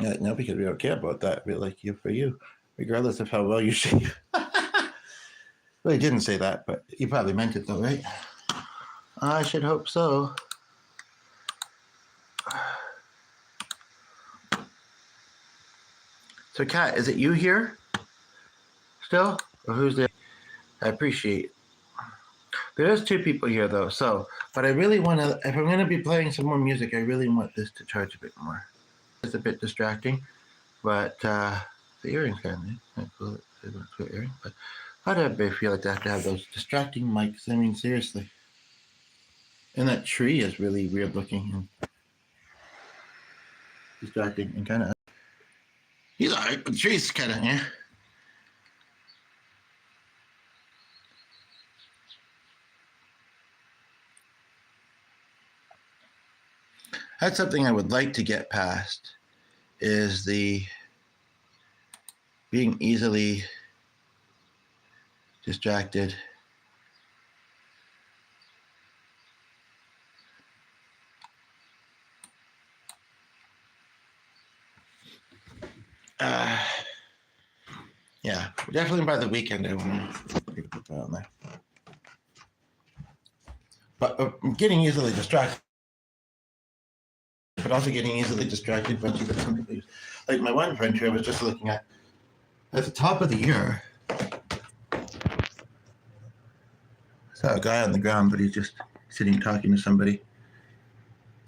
Yeah, no, because we don't care about that. We like you for you, regardless of how well you shave. Well, he didn't say that, but he probably meant it though, right? I should hope so. So, Kat, is it you here still? Or who's there? I appreciate it. There's two people here though, so, but I really want to, if I'm going to be playing some more music, I really want this to charge a bit more. It's a bit distracting, but the earrings kind of nice. Cool. Earring, but how do everybody feel like they have to have those distracting mics? I mean, seriously. And that tree is really weird looking and distracting and kind of. He's all right, but the tree's kind of, yeah. That's something I would like to get past, is the being easily distracted. Yeah, definitely by the weekend I want to put that on there. But I'm getting easily distracted. But also getting easily distracted by you. Like my one friend here, I was just looking at the top of the year. I saw a guy on the ground, but he's just sitting talking to somebody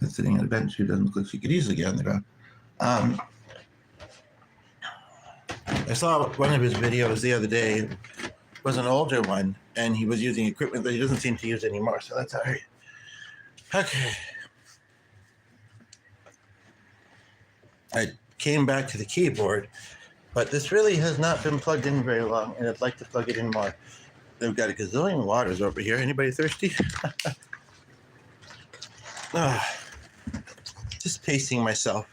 that's sitting on a bench who doesn't look like she could easily get on the ground. I saw one of his videos the other day. It was an older one, and he was using equipment that he doesn't seem to use anymore. So that's all right. Okay. I came back to the keyboard, but this really has not been plugged in very long, and I'd like to plug it in more. They've got a gazillion waters over here. Anybody thirsty? Just pacing myself,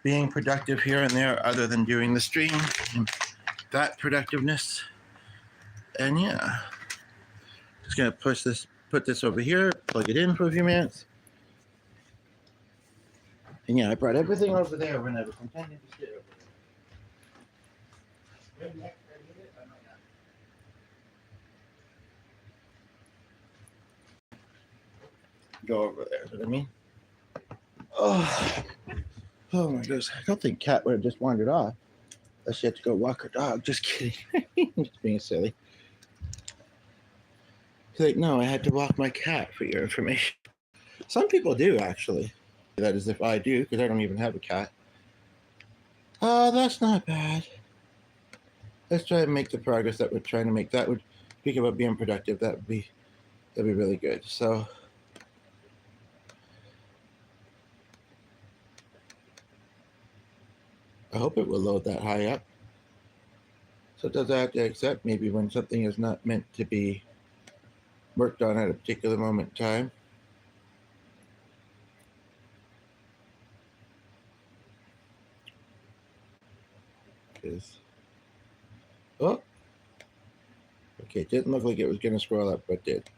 being productive here and there other than doing the stream, and that productiveness. And yeah, just gonna put this over here, plug it in for a few minutes. And yeah, I brought everything over there when I was intending to sit over there. Go over there, is what I mean? Oh my goodness. I don't think Kat would have just wandered off. Unless she had to go walk her dog. Just kidding. Just being silly. She's like, no, I had to walk my cat for your information. Some people do, actually. That is if I do, because I don't even have a cat. Oh, that's not bad. Let's try and make the progress that we're trying to make. That would speak about being productive. That'd be really good. So I hope it will load that high up. So does I have to accept maybe when something is not meant to be worked on at a particular moment in time? Oh, okay, it didn't look like it was going to scroll up, but it did.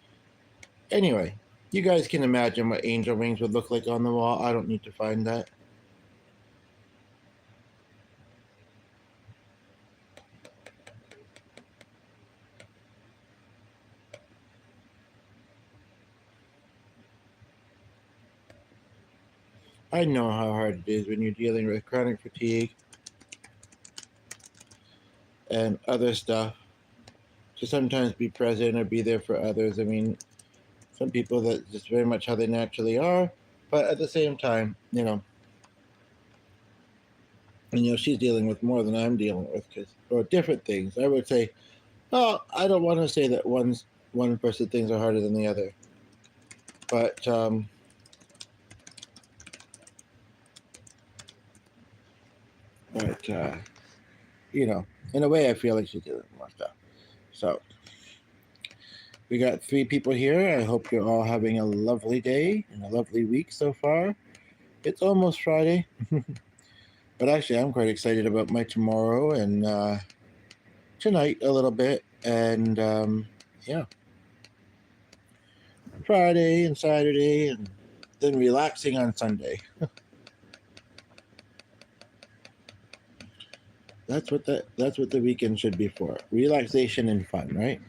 Anyway, you guys can imagine what angel wings would look like on the wall. I don't need to find that. I know how hard it is when you're dealing with chronic fatigue and other stuff to sometimes be present or be there for others. I mean, some people that's just very much how they naturally are, but at the same time, you know, and she's dealing with more than I'm dealing with, or different things. I would say, well, I don't want to say that one person things are harder than the other, but you know, in a way, I feel like she's dealing with more stuff. So we got 3 people here. I hope you're all having a lovely day and a lovely week so far. It's almost Friday, but actually, I'm quite excited about my tomorrow and tonight a little bit, and yeah. Friday and Saturday, and then relaxing on Sunday. That's what the weekend should be for. Relaxation and fun, right?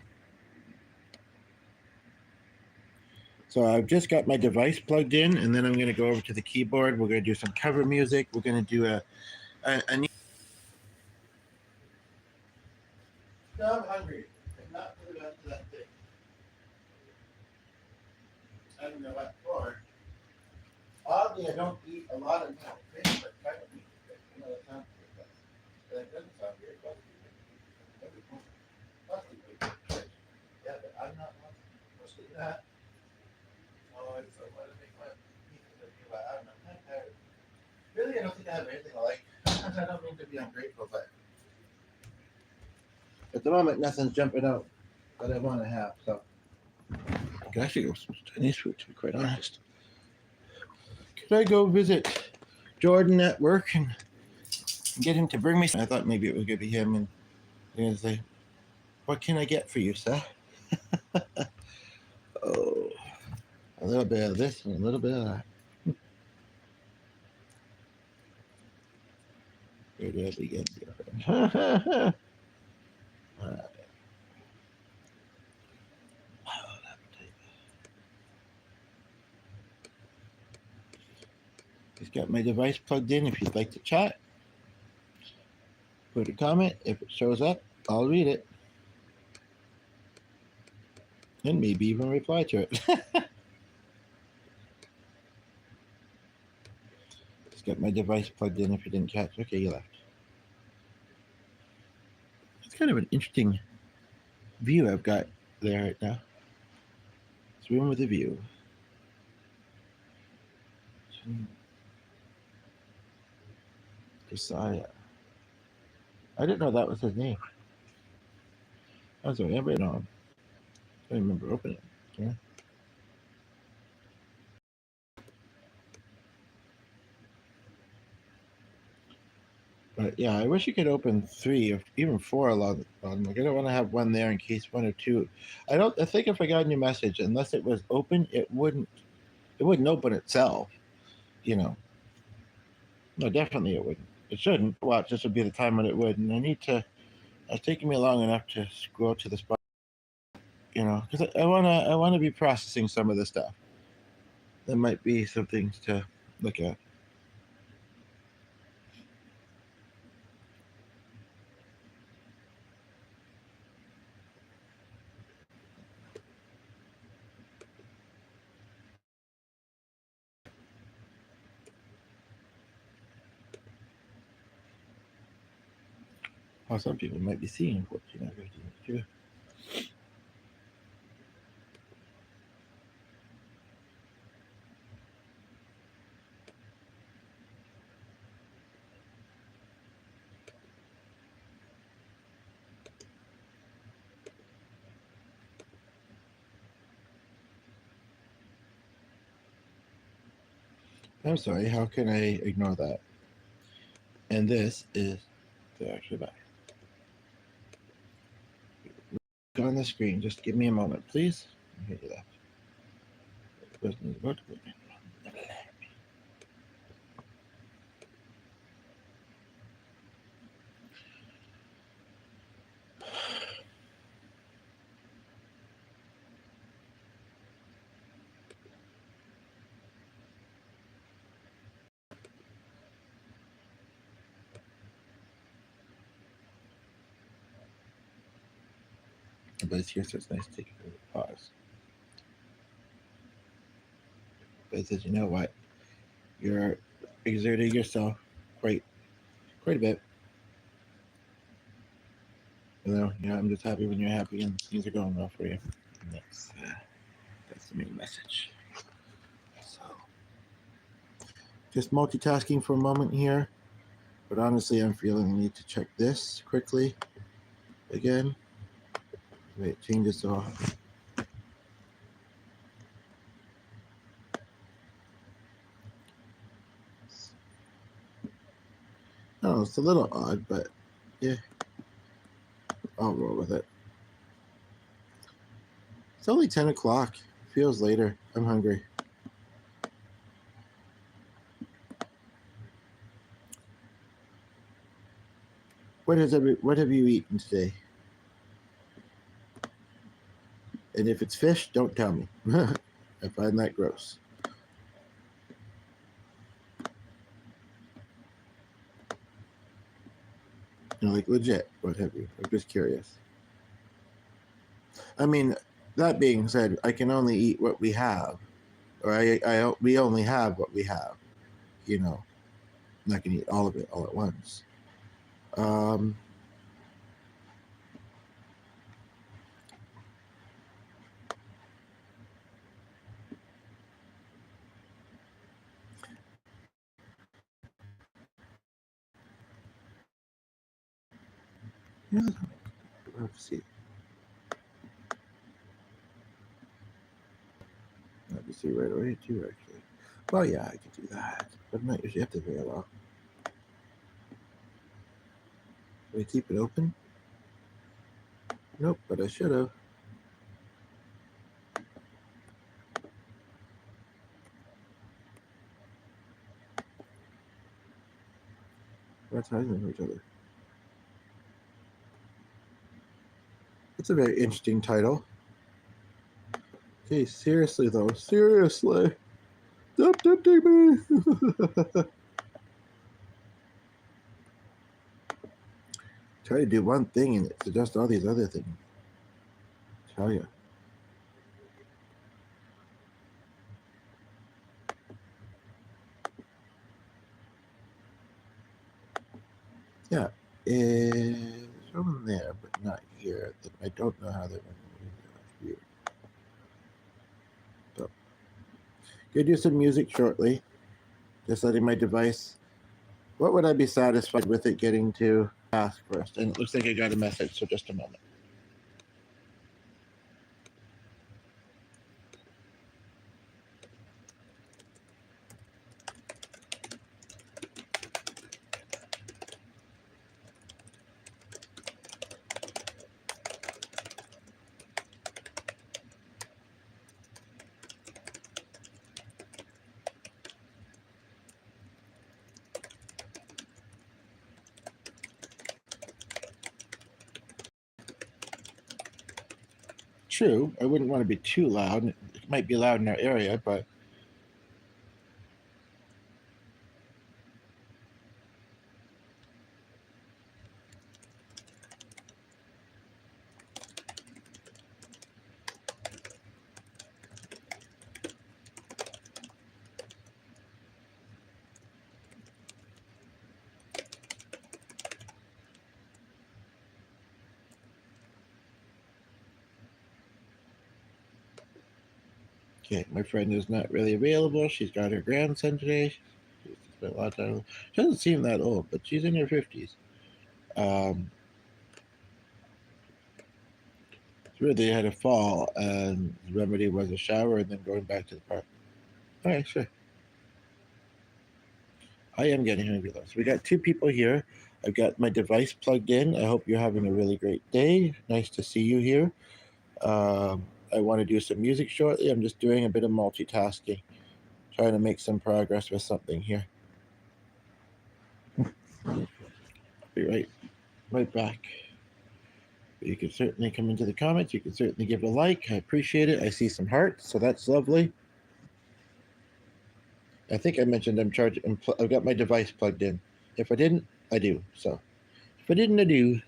So I've just got my device plugged in, and then I'm going to go over to the keyboard. We're going to do some cover music. We're going to do a no, I'm hungry. I'm not really up to that thing. I don't know what for. Oddly, I don't eat a lot of milk fish, but kind of meat fish. You know, that sounds weird. That doesn't sound weird. Yeah, but I'm not mostly that. Oh, it's so fun to make my pieces of you. I don't know. I'm tired. Really, I don't think I have anything I like. Sometimes I don't mean to be ungrateful, but at the moment, nothing's jumping out that I want to have. So I could actually go some Chinese food, to be quite honest. Could I go visit Jordan at work and get him to bring me? I thought maybe it was going to be him, and he was like, "What can I get for you, sir?" Oh, a little bit of this and a little bit of that. Where do I begin? He's got my device plugged in. If you'd like to chat, put a comment. If it shows up, I'll read it. And maybe even reply to it. He's got my device plugged in if you didn't catch. Okay, you left. It's kind of an interesting view I've got there right now. It's room with a view. Josiah. I didn't know that was his name. I was like, everybody know him. I don't remember opening it. Yeah. But yeah, I wish you could open 3 or even 4 along the bottom. Like I don't want to have one there in case 1 or 2. I think if I got a new message, unless it was open, it wouldn't open itself. You know. No, definitely it wouldn't. It shouldn't. Watch, this would be the time when it would. And I need to. It's taking me long enough to scroll to the spot. You know, because I wanna be processing some of the stuff. There might be some things to look at. How some people might be seeing 14 or 15 too. I'm sorry, how can I ignore that? And this is the actual back. On the screen, just give me a moment, please. Okay, left. But it's here, so it's nice to take a pause. But it says, you know what? You're exerting yourself quite a bit. You know, yeah, I'm just happy when you're happy and things are going well for you. And that's the main message. So, just multitasking for a moment here, but honestly, I'm feeling the need to check this quickly again. Wait, change this off. Oh, it's a little odd, but yeah, I'll roll with it. It's only 10 o'clock. feels later. I'm hungry. What have you eaten today? And if it's fish, don't tell me. I find that gross. Like legit, what have you? I'm just curious. I mean, that being said, I can only eat what we have, or we only have what we have. You know, I'm not gonna eat all of it all at once. Um, yeah, let's see. Let me see right away too. Actually, well, yeah, I could do that, but I'm not usually up to very long. Should I keep it open? Nope, but I should have. We're talking to each other. It's a very interesting title. Okay, seriously though, seriously. Stop tempting me. Try to do one thing and it's just all these other things. Tell you. Yeah, it's from there, but not here. I don't know how they're going to do that. That's weird. So, gonna do some music shortly. Just letting my device. What would I be satisfied with it getting to task first? And it looks like I got a message, so just a moment. True, I wouldn't want to be too loud. It might be loud in our area, but okay. My friend is not really available. She's got her grandson today. She's spent a lot of time. She doesn't seem that old, but she's in her 50s. They had a fall, and the remedy was a shower and then going back to the park. All right, sure. I am getting hungry though. So we got two people here. I've got my device plugged in. I hope you're having a really great day. Nice to see you here. I want to do some music shortly. I'm just doing a bit of multitasking, trying to make some progress with something here. Be right back. You can certainly come into the comments. You can certainly give a like. I appreciate it. I see some hearts, so that's lovely. I think I mentioned I'm charging. I've got my device plugged in. If I didn't, I do. So if I didn't, I do.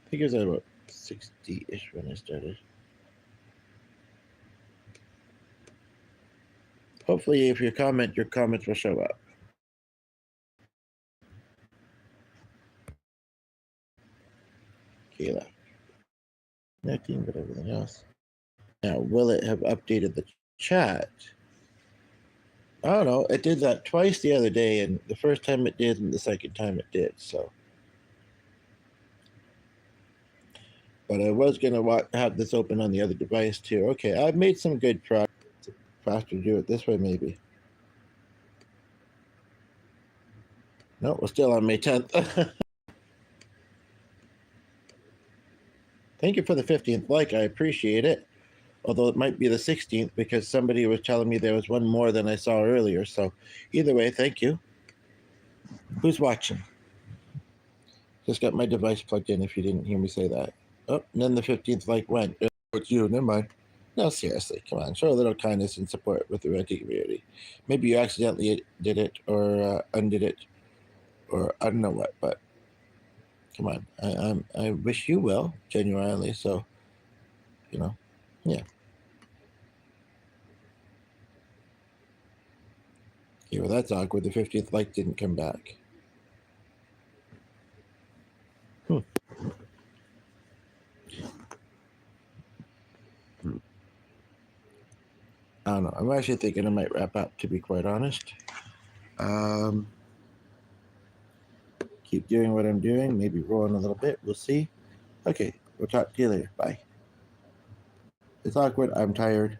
I think it was at about 60-ish when I started. Hopefully, if you comment, your comments will show up. Kayla. Connecting, but everything else. Now, will it have updated the chat? I don't know. It did that twice the other day, and the first time it did, and the second time it did. So, but I was gonna have this open on the other device too. Okay, I've made some good progress. Faster to do it this way, maybe. No, we're still on May 10th. Thank you for the 15th like. I appreciate it. Although it might be the 16th because somebody was telling me there was one more than I saw earlier. So either way, thank you. Who's watching? Just got my device plugged in if you didn't hear me say that. Oh, and then the 15th like went. Oh, it's you. Never mind. No, seriously. Come on. Show a little kindness and support with the renting community. Maybe you accidentally did it or undid it or I don't know what, but come on. I wish you well, genuinely. So, yeah. Yeah, well, that's awkward. The 50th like didn't come back. I don't know. I'm actually thinking I might wrap up, to be quite honest. Keep doing what I'm doing. Maybe rolling a little bit. We'll see. Okay, we'll talk to you later. Bye. It's awkward. I'm tired.